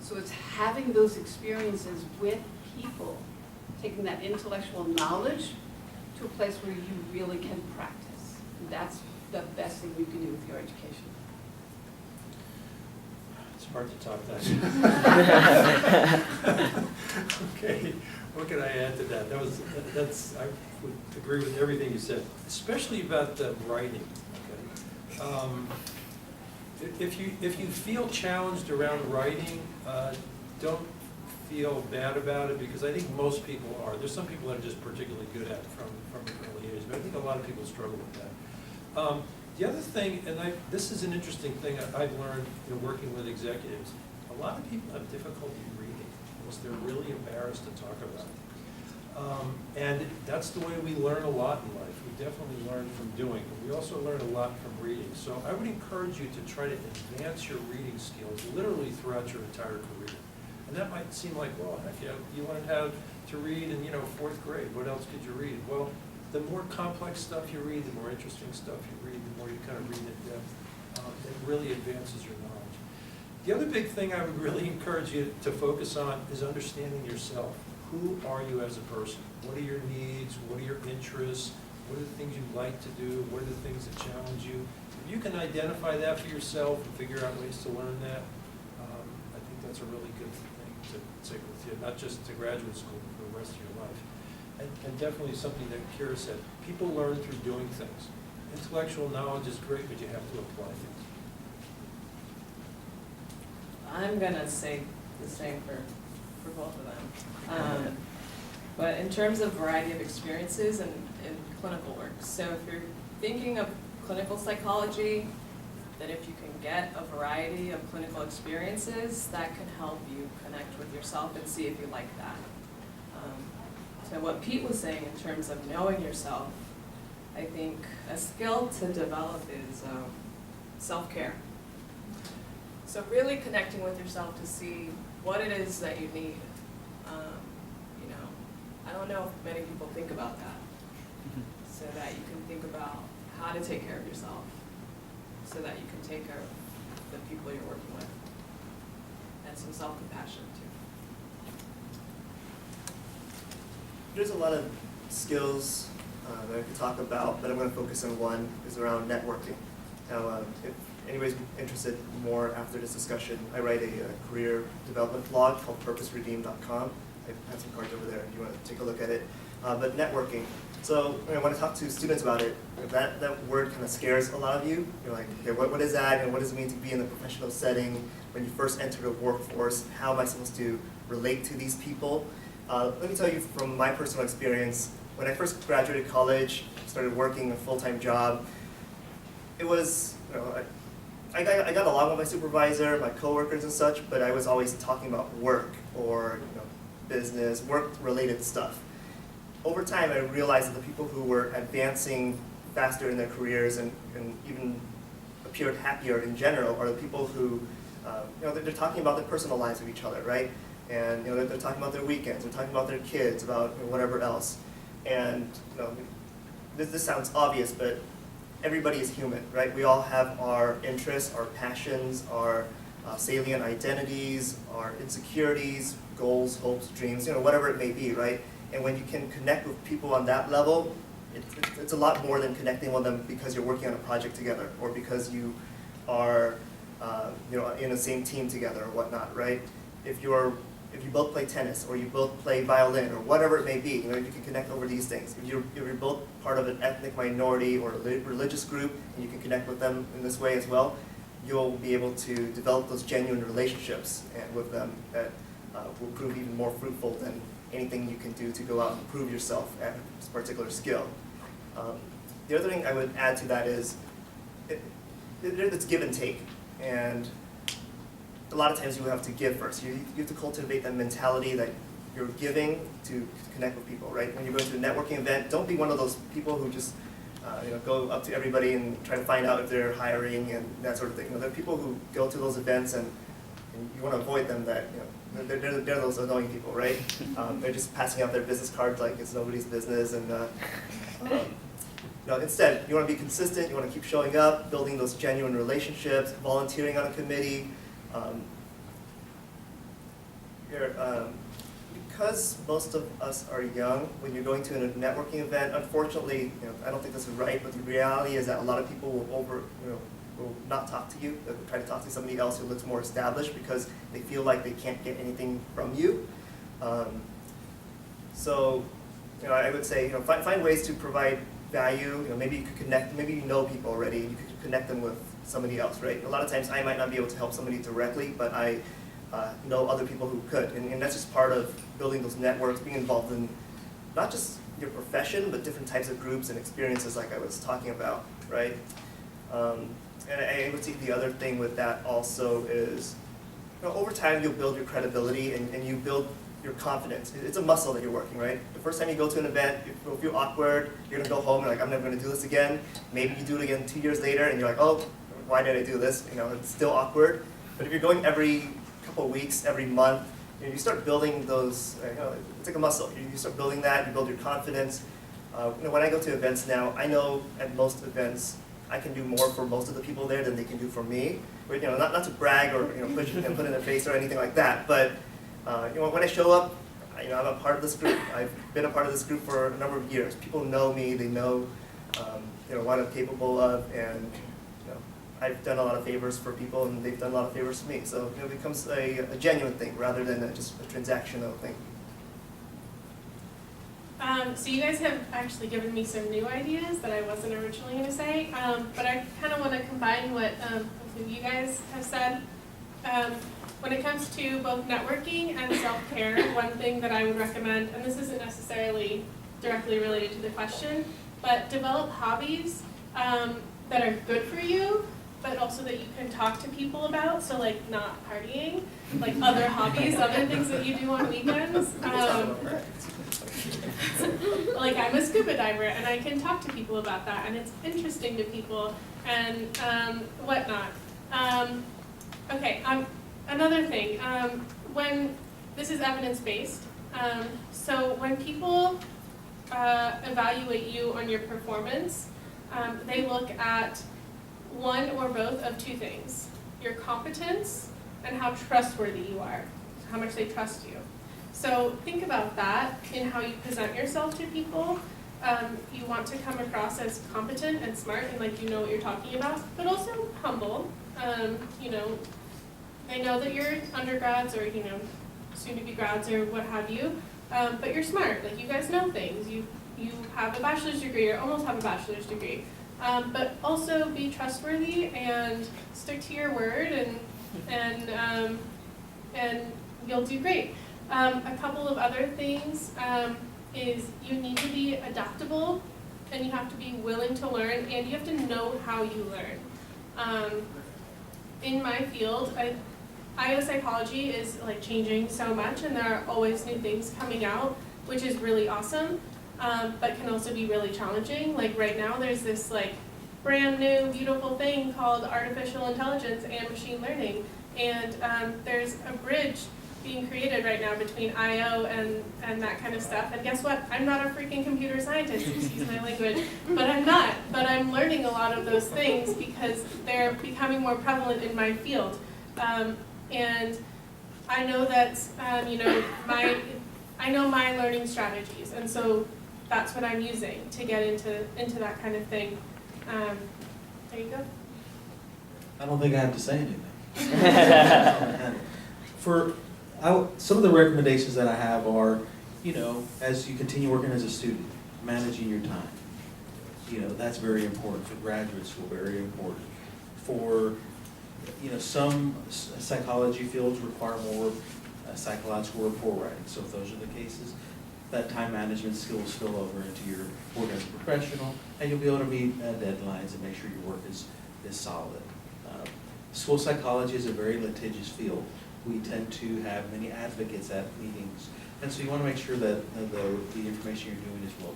Speaker 7: So it's having those experiences with people, taking that intellectual knowledge to a place where you really can practice. And that's the best thing you can do with your education.
Speaker 6: It's hard to top that. Okay, what can I add to that? I would agree with everything you said, especially about the writing. Okay, if you feel challenged around writing, don't feel bad about it, because I think most people are. There's some people that are just particularly good at it from an early age, but I think a lot of people struggle with that. The other thing, and this is an interesting thing I've learned in working with executives, a lot of people have difficulty reading because they're really embarrassed to talk about it. And that's the way we learn a lot in life. We definitely learn from doing, but we also learn a lot from reading. So I would encourage you to try to advance your reading skills literally throughout your entire career. And that might seem like, well, heck yeah, you learned how to read in, 4th grade. What else could you read? Well, the more complex stuff you read, the more interesting stuff you read, the more you kind of read in depth. It really advances your knowledge. The other big thing I would really encourage you to focus on is understanding yourself. Who are you as a person? What are your needs? What are your interests? What are the things you like to do? What are the things that challenge you? If you can identify that for yourself and figure out ways to learn that, I think that's a really good thing to take with you, not just to graduate school, but for the rest of your life. And definitely something that Kyra said, people learn through doing things. Intellectual knowledge is great, but you have to apply things.
Speaker 1: I'm gonna say the same for both of them. But in terms of variety of experiences and clinical work, so if you're thinking of clinical psychology, then if you can get a variety of clinical experiences, that can help you connect with yourself and see if you like that. So what Pete was saying in terms of knowing yourself, I think a skill to develop is self-care. So really connecting with yourself to see what it is that you need. I don't know if many people think about that, so that you can think about how to take care of yourself, so that you can take care of the people you're working with, and some self-compassion too.
Speaker 2: There's a lot of skills that I could talk about, but I'm going to focus on one, is around networking. Now, if anybody's interested more after this discussion, I write a career development blog called purposeredeemed.com. I have some cards over there if you want to take a look at it. But networking. So when I talk to students about it, that word kind of scares a lot of you. You're like, okay, what is that? And what does it mean to be in the professional setting? When you first enter the workforce, how am I supposed to relate to these people? Let me tell you from my personal experience, when I first graduated college, started working a full-time job, it was, I got along with my supervisor, my coworkers and such, but I was always talking about work or business, work-related stuff. Over time, I realized that the people who were advancing faster in their careers and even appeared happier in general are the people who, they're talking about the personal lives of each other, right? And they're talking about their weekends, they're talking about their kids, about whatever else. And this sounds obvious, but everybody is human, right? We all have our interests, our passions, our salient identities, our insecurities, goals, hopes, dreams, whatever it may be, right? And when you can connect with people on that level, it's a lot more than connecting with them because you're working on a project together or because you are in the same team together or whatnot, right? If you both play tennis or you both play violin or whatever it may be, you can connect over these things. If you're both part of an ethnic minority or a religious group and you can connect with them in this way as well, you'll be able to develop those genuine relationships and with them that will prove even more fruitful than anything you can do to go out and prove yourself at this particular skill. The other thing I would add to that is it's give and take, and a lot of times you have to give first. You have to cultivate that mentality that you're giving to connect with people, right? When you go to a networking event, don't be one of those people who just go up to everybody and try to find out if they're hiring and that sort of thing. There are people who go to those events and you want to avoid them. That they're those annoying people, right? They're just passing out their business cards like it's nobody's business. And instead, you want to be consistent. You want to keep showing up, building those genuine relationships, volunteering on a committee. Because most of us are young, when you're going to a networking event, unfortunately, I don't think this is right, but the reality is that a lot of people will not talk to you. They'll try to talk to somebody else who looks more established because they feel like they can't get anything from you. So, I would say, find ways to provide value. Maybe you could connect. Maybe you know people already. You could connect them with somebody else, right? A lot of times, I might not be able to help somebody directly, but I know other people who could. And that's just part of building those networks, being involved in not just your profession, but different types of groups and experiences like I was talking about, right? And I would say the other thing with that also is, over time you'll build your credibility and you build your confidence. It's a muscle that you're working, right? The first time you go to an event, you'll feel awkward, you're gonna go home and like, I'm never gonna do this again. Maybe you do it again 2 years later and you're like, oh, why did I do this? It's still awkward. But if you're going every couple of weeks, every month, you start building those, it's like a muscle. You start building that, you build your confidence. When I go to events now, I know at most events, I can do more for most of the people there than they can do for me. But, not to brag or push put in their face or anything like that. But when I show up, I'm a part of this group. I've been a part of this group for a number of years. People know me. They know what I'm capable of, and I've done a lot of favors for people, and they've done a lot of favors for me. So it becomes a genuine thing rather than just a transactional thing.
Speaker 3: So you guys have actually given me some new ideas that I wasn't originally going to say, but I kind of want to combine what both of you guys have said. When it comes to both networking and self-care, one thing that I would recommend, and this isn't necessarily directly related to the question, but develop hobbies that are good for you, but also that you can talk to people about, so like not partying, like other hobbies, other things that you do on weekends. Like I'm a scuba diver and I can talk to people about that and it's interesting to people and whatnot. Okay, another thing, when this is evidence-based, so when people evaluate you on your performance, they look at one or both of two things: your competence and how trustworthy you are, how much they trust you. So think about that in how you present yourself to people. You want to come across as competent and smart and like you know what you're talking about, but also humble. They know that you're undergrads or soon-to-be grads or what have you, but you're smart. Like you guys know things. You have a bachelor's degree or almost have a bachelor's degree. But also be trustworthy and stick to your word and you'll do great. A couple of other things is you need to be adaptable and you have to be willing to learn and you have to know how you learn. In my field, IO psychology is like changing so much and there are always new things coming out, which is really awesome. But can also be really challenging. Like right now there's this like brand new beautiful thing called artificial intelligence and machine learning. And there's a bridge being created right now between IO and that kind of stuff. And guess what? I'm not a freaking computer scientist, excuse my language, but I'm not. But I'm learning a lot of those things because they're becoming more prevalent in my field. And I know that, I know my learning strategies. And so that's what I'm using to get into that kind of thing. There you go.
Speaker 4: I don't think I have to say anything. Some of the recommendations that I have are, as you continue working as a student, managing your time. That's very important for graduate school, very important. For, some psychology fields require more psychological report writing. So if those are the cases, that time management skills spill over into your work as a professional, and you'll be able to meet deadlines and make sure your work is solid. School psychology is a very litigious field. We tend to have many advocates at meetings, and so you want to make sure that the information you're doing is well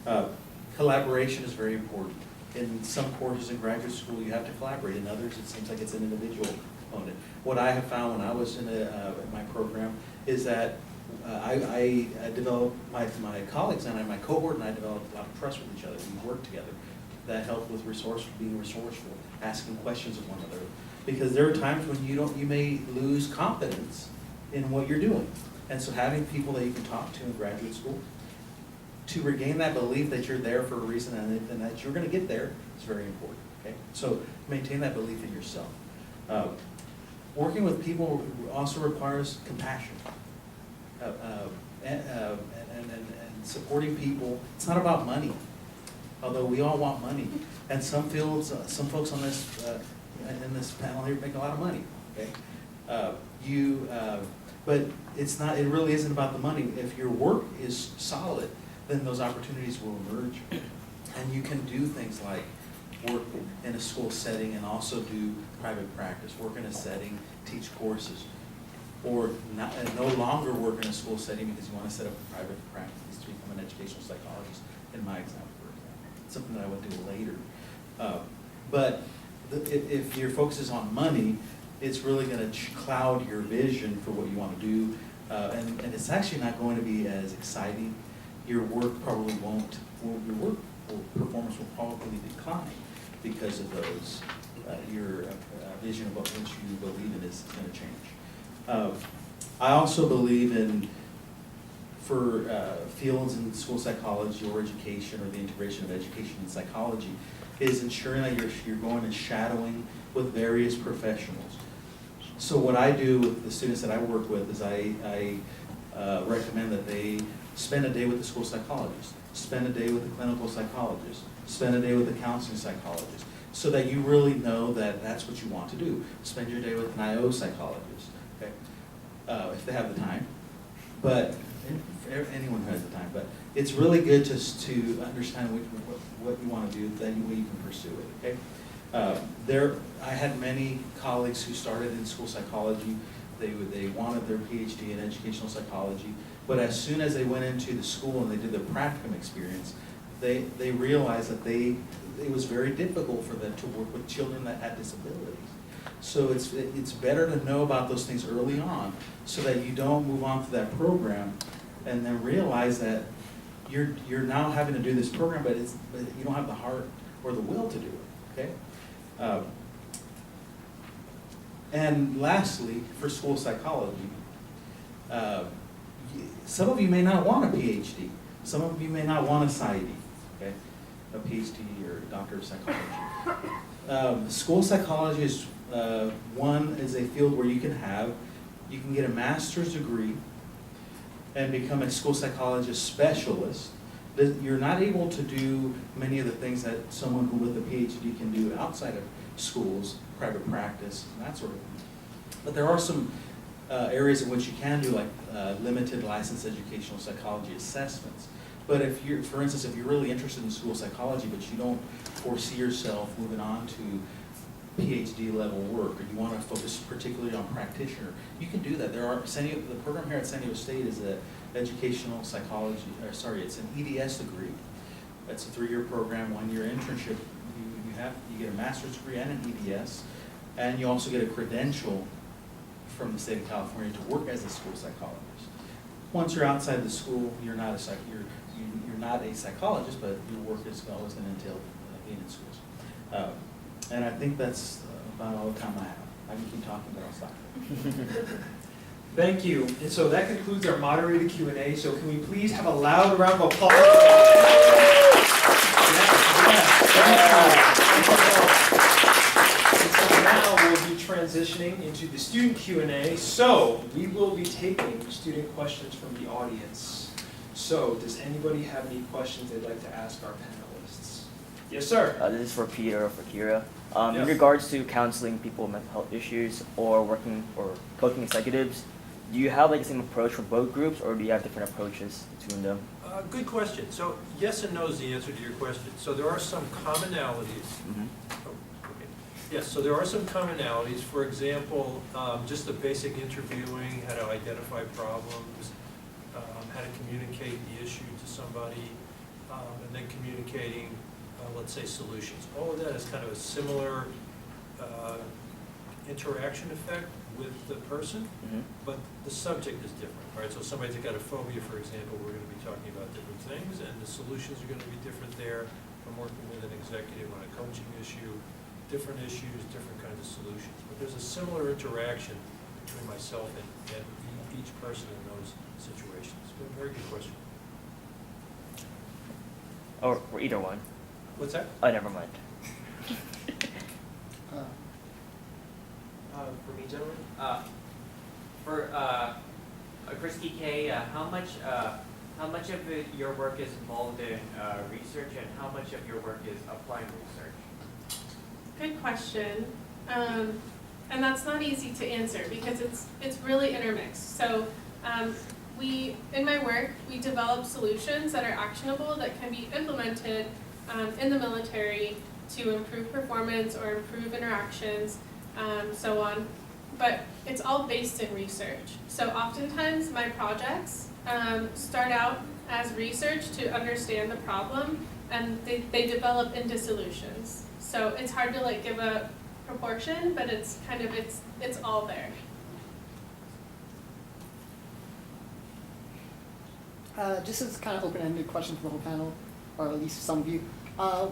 Speaker 4: done. Collaboration is very important. In some courses in graduate school, you have to collaborate. In others, it seems like it's an individual component. What I have found when I was in my program is that I developed, my colleagues and my cohort and I developed a lot of trust with each other. We worked together. That helped with being resourceful, asking questions of one another. Because there are times when you may lose confidence in what you're doing. And so having people that you can talk to in graduate school to regain that belief that you're there for a reason and that you're going to get there is very important. Okay? So maintain that belief in yourself. Working with people also requires compassion. And supporting people. It's not about money, although we all want money. And some fields, some folks on this in this panel here make a lot of money. Okay, But it's not, it really isn't about the money. If your work is solid, then those opportunities will emerge. And you can do things like work in a school setting and also do private practice, work in a setting, teach courses, or no longer work in a school setting because you want to set up a private practice to become an educational psychologist, in my example, for example. It's something that I would do later. But if your focus is on money, it's really going to cloud your vision for what you want to do, and it's actually not going to be as exciting. Your work probably won't, your work performance will probably decline because of those. Your vision of what you believe in is going to change. I also believe in, for fields in school psychology or education, or the integration of education and psychology, is ensuring that you're going and shadowing with various professionals. So what I do with the students that I work with is I recommend that they spend a day with the school psychologist, spend a day with the clinical psychologist, spend a day with the counseling psychologist, so that you really know that that's what you want to do. Spend your day with an IO psychologist, okay? If they have the time, but anyone who has the time. But it's really good to understand what you want to do, then you can pursue it, okay? I had many colleagues who started in school psychology. They wanted their PhD in educational psychology, but as soon as they went into the school and they did their practicum experience, they realized that it was very difficult for them to work with children that had disabilities. So it's better to know about those things early on, so that you don't move on to that program and then realize that you're now having to do this program, but you don't have the heart or the will to do it, okay? And lastly, for school psychology, some of you may not want a PhD. Some of you may not want a PsyD, okay? A PhD or Doctor of Psychology. School psychology is a field where you can get a master's degree and become a school psychologist specialist. You're not able to do many of the things that someone who with a PhD can do outside of schools, private practice, and that sort of thing. But there are some areas in which you can do, like limited licensed educational psychology assessments. But for instance, if you're really interested in school psychology, but you don't foresee yourself moving on to PhD level work, or you want to focus particularly on practitioner, you can do that. The program here at San Diego State is an educational psychology, it's an EDS degree. That's a 3-year program, 1-year internship. You get a master's degree and an EDS, and you also get a credential from the state of California to work as a school psychologist. Once you're outside the school, you're not a psychologist, but your work is always going to entail being in schools. And I think that's about all the time I have. I can keep talking, but I'll stop.
Speaker 5: Thank you. And so that concludes our moderated Q&A. So can we please have a loud round of applause? So now we'll be transitioning into the student Q&A. So we will be taking student questions from the audience. So does anybody have any questions they'd like to ask our panelists? Yes, sir.
Speaker 8: This is for Peter or for Kyra.
Speaker 5: Yes.
Speaker 8: In regards to counseling people with mental health issues or working or coaching executives, do you have like the same approach for both groups, or do you have different approaches between them?
Speaker 6: Good question. So yes and no is the answer to your question. So there are some commonalities.
Speaker 8: Mm-hmm.
Speaker 6: Oh, okay. Yes, so there are some commonalities. For example, just the basic interviewing, how to identify problems, how to communicate the issue to somebody, and then communicating, let's say, solutions. All of that is kind of a similar interaction effect with the person,
Speaker 8: Mm-hmm.
Speaker 6: but the subject is different, right? So somebody's got a phobia, for example, we're going to be talking about different things, and the solutions are going to be different there. If I'm working with an executive on a coaching issue, different issues, different kinds of solutions. But there's a similar interaction between myself and each person in those situations. But a very good question.
Speaker 8: Or either one.
Speaker 6: What's that?
Speaker 8: Oh, never mind.
Speaker 10: For me, gentlemen. For Kristy Kay, how much of your work is involved in research, and how much of your work is applied research?
Speaker 3: Good question. And that's not easy to answer because it's really intermixed. So in my work, we develop solutions that are actionable that can be implemented in the military to improve performance or improve interactions, so on. But it's all based in research. So oftentimes my projects start out as research to understand the problem, and they develop into solutions. So it's hard to like give a proportion, but it's kind of, it's all there.
Speaker 11: Just as kind of open-ended question for the whole panel, or at least some of you.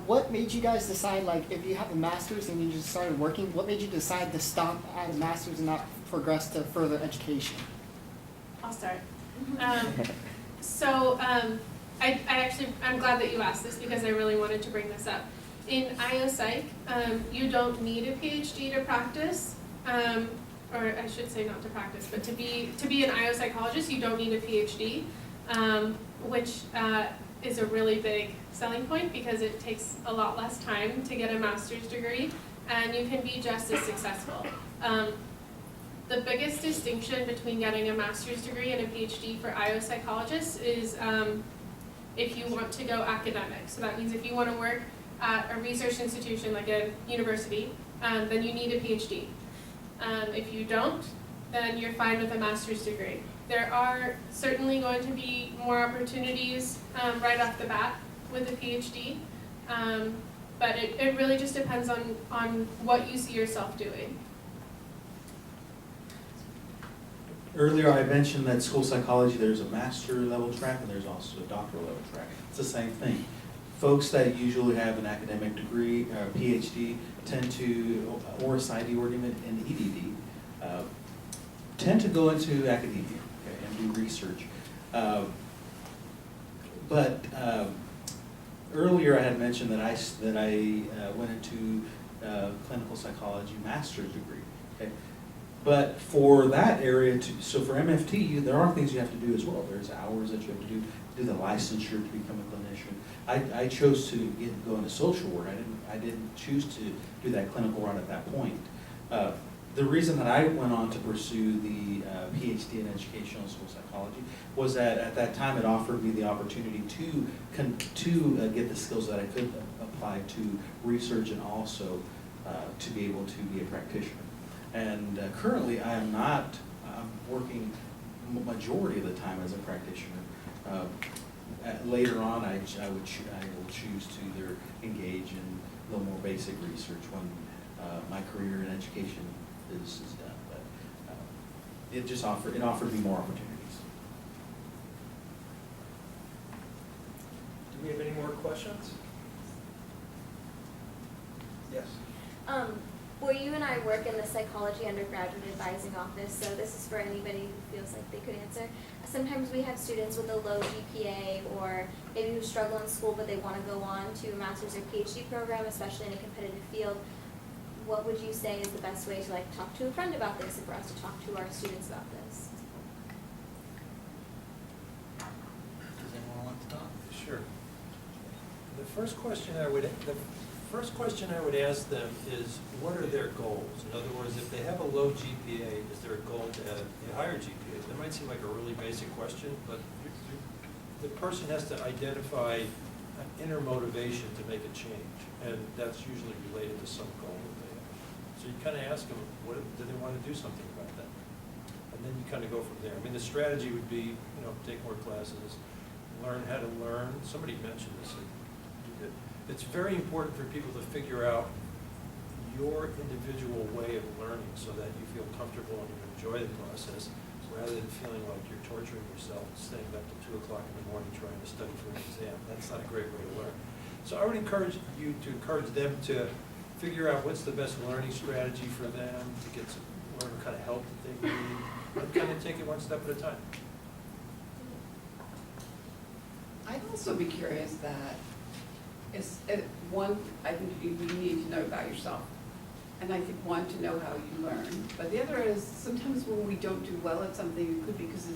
Speaker 11: What made you guys decide, like, if you have a master's and you just started working, what made you decide to stop at a master's and not progress to further education?
Speaker 3: I'll start. I'm glad that you asked this because I really wanted to bring this up. In IO Psych, you don't need a PhD to practice, or I should say not to practice, but to be an IO psychologist, you don't need a PhD, which is a really big selling point because it takes a lot less time to get a master's degree, and you can be just as successful. The biggest distinction between getting a master's degree and a PhD for IO psychologists is if you want to go academic. So that means if you want to work at a research institution like a university, then you need a PhD. If you don't, then you're fine with a master's degree. There are certainly going to be more opportunities right off the bat with a PhD, but it really just depends on what you see yourself doing.
Speaker 4: Earlier I mentioned that school psychology, there's a master level track and there's also a doctoral level track. It's the same thing. Folks that usually have an academic degree, PhD, tend to, or a PsyD or even an EDD, tend to go into academia, okay, and do research. But earlier I had mentioned that I went into clinical psychology master's degree. Okay? But for that area, so for MFT, there are things you have to do as well. There's hours that you have to do the licensure to become a clinician. I chose to go into social work. I didn't choose to do that clinical route at that point. The reason that I went on to pursue the PhD in educational and school psychology was that at that time it offered me the opportunity to get the skills that I could apply to research and also to be able to be a practitioner. And currently I am not working majority of the time as a practitioner. Later on I will choose to either engage in a little more basic research when my career in education is done. But it offered me more opportunities.
Speaker 5: Do we have any more questions? Yes.
Speaker 9: Well, you and I work in the psychology undergraduate advising office, so this is for anybody who feels like they could answer. Sometimes we have students with a low GPA or maybe who struggle in school but they want to go on to a master's or PhD program, especially in a competitive field. What would you say is the best way to talk to a friend about this and for us to talk to our students about this?
Speaker 4: Does anyone want to talk?
Speaker 6: Sure. The first question I would ask them is, what are their goals? In other words, if they have a low GPA, is there a goal to have a higher GPA? That might seem like a really basic question, but the person has to identify an inner motivation to make a change, and that's usually related to some goal that they have. So you kind of ask them, do they want to do something about that? And then you kind of go from there. I mean, the strategy would be, take more classes, learn how to learn. Somebody mentioned this. It's very important for people to figure out your individual way of learning so that you feel comfortable and you enjoy the process rather than feeling like you're torturing yourself, staying up till 2 o'clock in the morning trying to study for an exam. That's not a great way to learn. So I would encourage you to encourage them to figure out what's the best learning strategy for them, to get whatever kind of help that they need, and kind of take it one step at a time.
Speaker 7: I'd also be curious that one, I think you need to know about yourself. And I think one, to know how you learn. But the other is sometimes when we don't do well at something, it could be because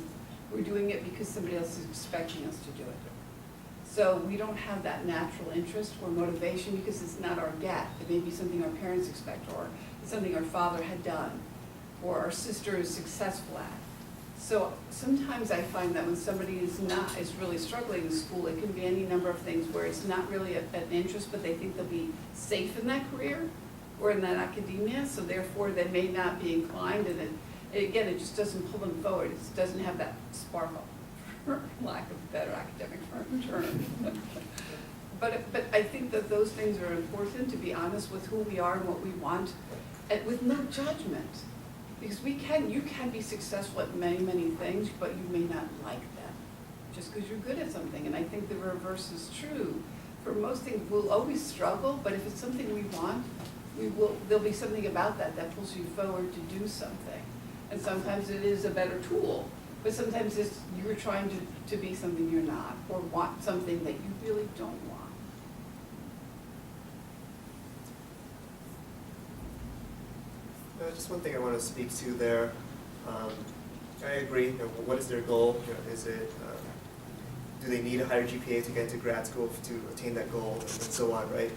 Speaker 7: we're doing it because somebody else is expecting us to do it. So we don't have that natural interest or motivation because it's not our get. It may be something our parents expect, or it's something our father had done, or our sister is successful at. So sometimes I find that when somebody is really struggling in school, it can be any number of things where it's not really an interest, but they think they'll be safe in that career or in that academia, so therefore they may not be inclined, and again, it just doesn't pull them forward. It doesn't have that sparkle, for lack of a better academic term. But I think that those things are important, to be honest with who we are and what we want, and with no judgment. Because you can be successful at many, many things, but you may not like them, just because you're good at something. And I think the reverse is true. For most things, we'll always struggle, but if it's something we want, there'll be something about that pulls you forward to do something. And sometimes it is a better tool, but sometimes you're trying to be something you're not, or want something that you really don't want.
Speaker 2: Just one thing I want to speak to there. I agree. What is their goal? Is it do they need a higher GPA to get into grad school to attain that goal, and so on, right?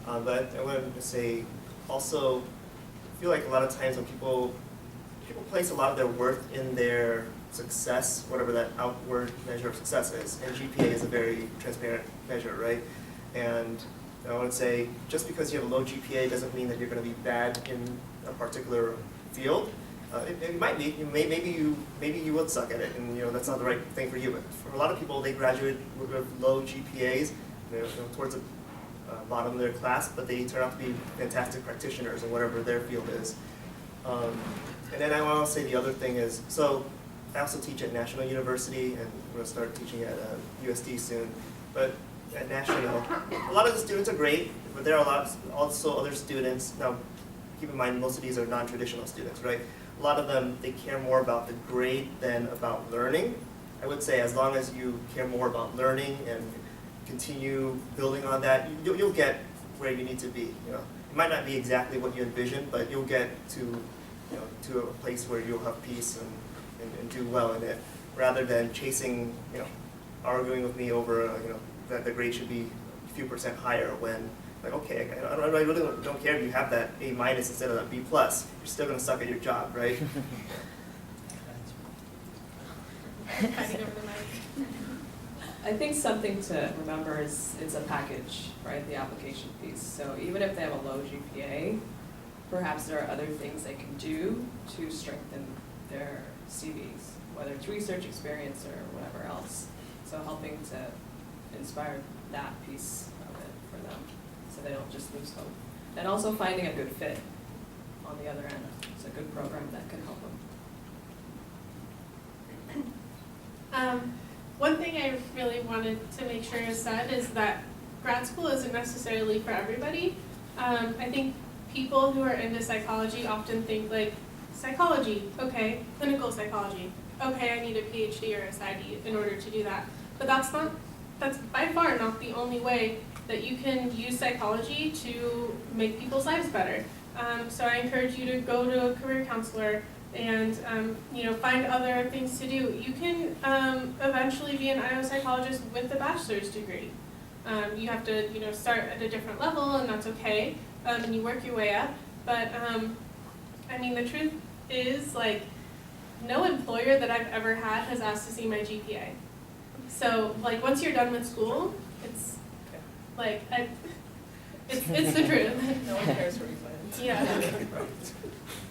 Speaker 2: But I want to say also, I feel like a lot of times when people place a lot of their worth in their success, whatever that outward measure of success is, and GPA is a very transparent measure, right? And I want to say, just because you have a low GPA doesn't mean that you're going to be bad in a particular field. It might be. Maybe you would suck at it, and that's not the right thing for you. But for a lot of people, they graduate with low GPAs, towards the bottom of their class, but they turn out to be fantastic practitioners in whatever their field is. And then I want to say the other thing is, so I also teach at National University, and I'm going to start teaching at USD soon. But at National, a lot of the students are great, but there are also other students. Now, keep in mind, most of these are non-traditional students, right? A lot of them, they care more about the grade than about learning. I would say as long as you care more about learning and continue building on that, you'll get where you need to be. It might not be exactly what you envisioned, but you'll get to a place where you'll have peace and do well in it, rather than chasing, arguing with me over, that the grade should be a few percent higher when, like, okay, I really don't care if you have that A- instead of that B+. You're still going to suck at your job, right?
Speaker 3: Fighting over the mic.
Speaker 1: I think something to remember is it's a package, right, the application piece. So even if they have a low GPA, perhaps there are other things they can do to strengthen their CVs, whether it's research experience or whatever else. So helping to inspire that piece of it for them, so they don't just lose hope. And also finding a good fit on the other end. It's a good program that can help them.
Speaker 3: One thing I really wanted to make sure is said is that grad school isn't necessarily for everybody. I think people who are into psychology often think like, psychology, okay, clinical psychology, okay, I need a PhD or a PsyD in order to do that. But that's by far not the only way that you can use psychology to make people's lives better. So I encourage you to go to a career counselor and find other things to do. You can eventually be an IO psychologist with a bachelor's degree. You have to start at a different level, and that's okay, and you work your way up. But the truth is, like, no employer that I've ever had has asked to see my GPA. So, like, once you're done with school, it's like it's the truth.
Speaker 1: No one cares where you find.
Speaker 3: Yeah.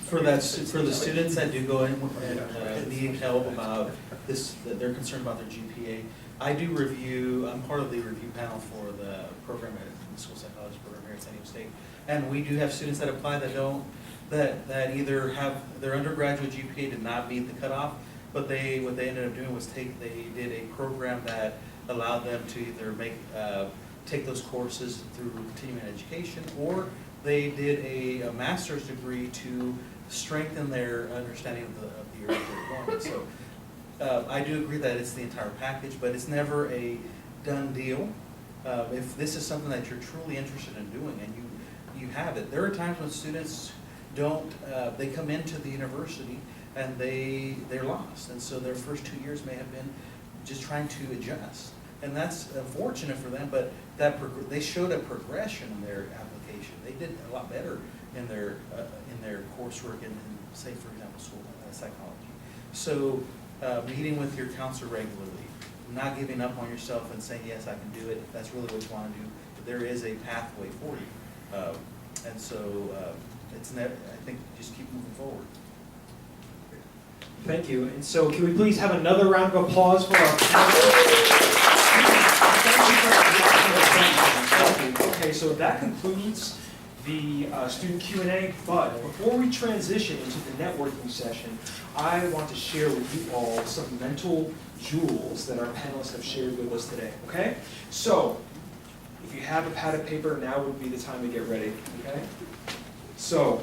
Speaker 4: For the students that do go in and need help about this, that they're concerned about their GPA, I do review. I'm part of the review panel for the program at the school psychology program here at San Diego State, and we do have students that apply that either have their undergraduate GPA did not meet the cutoff, but what they ended up doing was they did a program that allowed them to either take those courses through continuing education, or they did a master's degree to strengthen their understanding of the area they're going. So I do agree that it's the entire package, but it's never a done deal. If this is something that you're truly interested in doing and you have it, there are times when students they come into the university and they're lost, and so their first 2 years may have been just trying to adjust. And that's unfortunate for them, but they showed a progression in their application. They did a lot better in their coursework in say, for example, psychology. So meeting with your counselor regularly, not giving up on yourself and saying, yes, I can do it, if that's really what you want to do. But there is a pathway for you. And so I think just keep moving forward.
Speaker 5: Thank you. And so can we please have another round of applause for our panelists? Okay, so that concludes the student Q&A, but before we transition into the networking session, I want to share with you all some mental jewels that our panelists have shared with us today, okay? So, if you have a pad of paper, now would be the time to get ready, okay? So,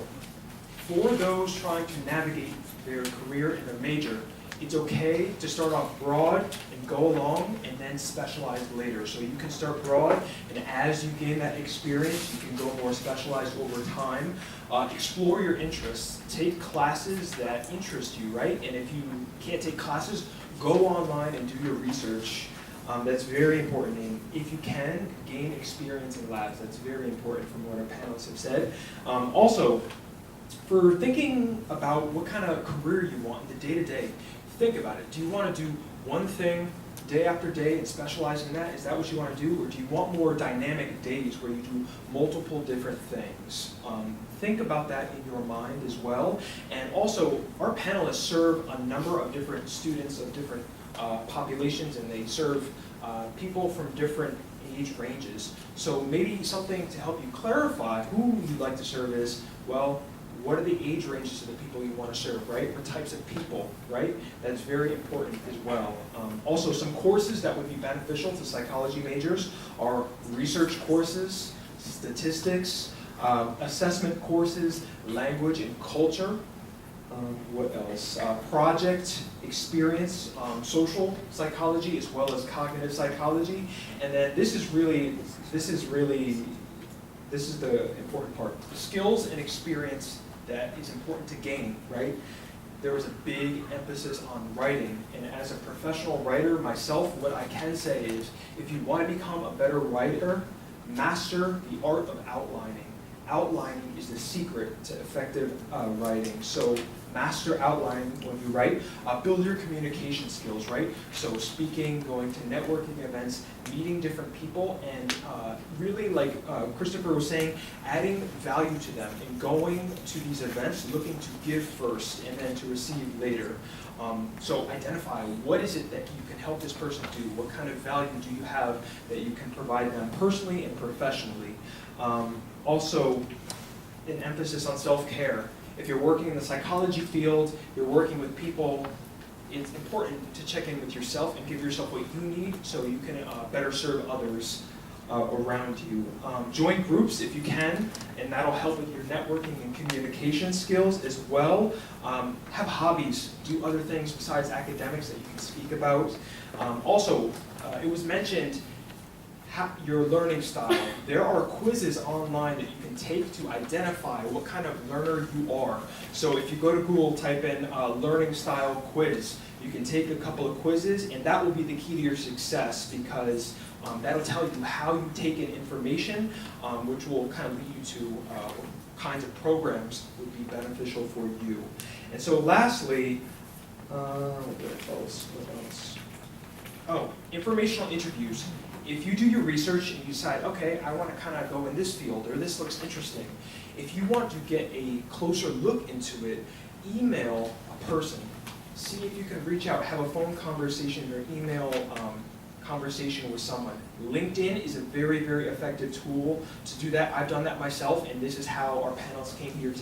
Speaker 5: for those trying to navigate their career and their major, it's okay to start off broad and go along and then specialize later. So you can start broad, and as you gain that experience, you can go more specialized over time. Explore your interests. Take classes that interest you, right? And if you can't take classes, go online and do your research. That's very important. And if you can, gain experience in labs. That's very important from what our panelists have said. Also, for thinking about what kind of career you want in the day-to-day, think about it. Do you want to do one thing day after day and specialize in that? Is that what you want to do? Or do you want more dynamic days where you do multiple different things? Think about that in your mind as well. And also, our panelists serve a number of different students of different populations, and they serve people from different age ranges. So maybe something to help you clarify who you'd like to serve is, well, what are the age ranges of the people you want to serve, right? What types of people, right? That's very important as well. Also, some courses that would be beneficial to psychology majors are research courses, statistics, assessment courses, language and culture. What else? Project experience, social psychology as well as cognitive psychology. And then this is the important part. Skills and experience that is important to gain, right? There was a big emphasis on writing, and as a professional writer myself, what I can say is, if you want to become a better writer, master the art of outlining. Outlining is the secret to effective writing. So master outlining when you write. Build your communication skills, right? So speaking, going to networking events, meeting different people, and really, like Christopher was saying, adding value to them and going to these events looking to give first and then to receive later. So identify what is it that you can help this person do? What kind of value do you have that you can provide them personally and professionally? Also, an emphasis on self-care. If you're working in the psychology field, you're working with people, it's important to check in with yourself and give yourself what you need so you can better serve others around you. Join groups if you can, and that'll help with your networking and communication skills as well. Have hobbies, do other things besides academics that you can speak about. Also, it was mentioned, your learning style. There are quizzes online that you can take to identify what kind of learner you are. So if you go to Google, type in learning style quiz, you can take a couple of quizzes, and that will be the key to your success, because that'll tell you how you take in information, which will kind of lead you to what kinds of programs would be beneficial for you. And so lastly, what else? Oh, informational interviews. If you do your research and you decide, okay, I want to kind of go in this field, or this looks interesting, if you want to get a closer look into it, email a person. See if you can reach out, have a phone conversation or email conversation with someone. LinkedIn is a very, very effective tool to do that. I've done that myself, and this is how our panelists came here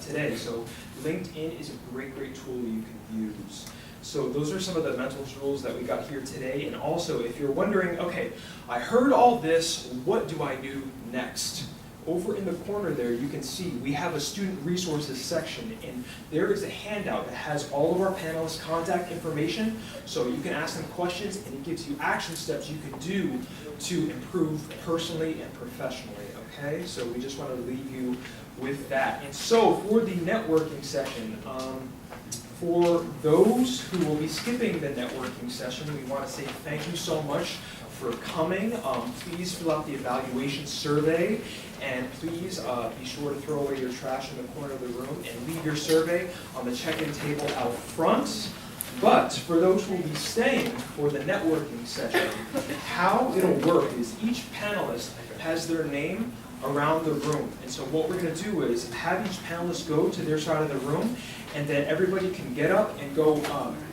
Speaker 5: today. So LinkedIn is a great, great tool you can use. So those are some of the mental tools that we got here today. And also, if you're wondering, okay, I heard all this, what do I do next? Over in the corner there, you can see we have a student resources section, and there is a handout that has all of our panelists' contact information, so you can ask them questions, and it gives you action steps you can do to improve personally and professionally, okay? So we just want to leave you with that. And so for the networking session, for those who will be skipping the networking session, we want to say thank you so much for coming. Please fill out the evaluation survey, and please be sure to throw away your trash in the corner of the room and leave your survey on the check-in table out front. But for those who will be staying for the networking session, how it'll work is each panelist has their name around the room. And so what we're going to do is have each panelist go to their side of the room, and then everybody can get up and go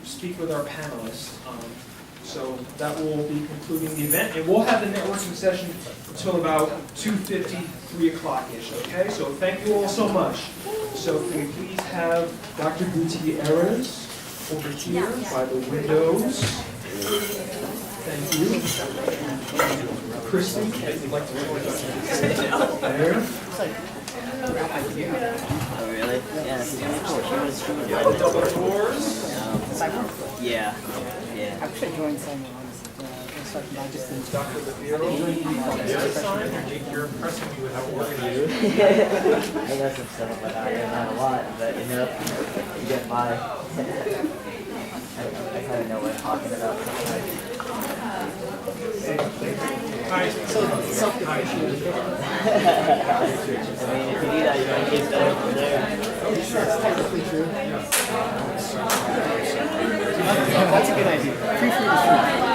Speaker 5: speak with our panelists. So that will be concluding the event, and we'll have the networking session until about 2:50, 3 o'clock-ish, okay? So thank you all so much. So can we please have Dr. Gutierrez over here by the windows? Thank you. Kristy, if you'd like to join us. There.
Speaker 8: Oh, really? Yeah, she was
Speaker 5: Double doors.
Speaker 8: yeah.
Speaker 11: I wish I joined Simon, honestly. I just didn't.
Speaker 5: Dr. LiBero.
Speaker 6: You're impressing me with how organized.
Speaker 8: I got some stuff, but I don't have a lot, but you know, you get by. I kind of know what I'm talking about sometimes. I mean, if you do that, you're going to get better from there.
Speaker 11: That's technically true. That's a good idea. Free food is free.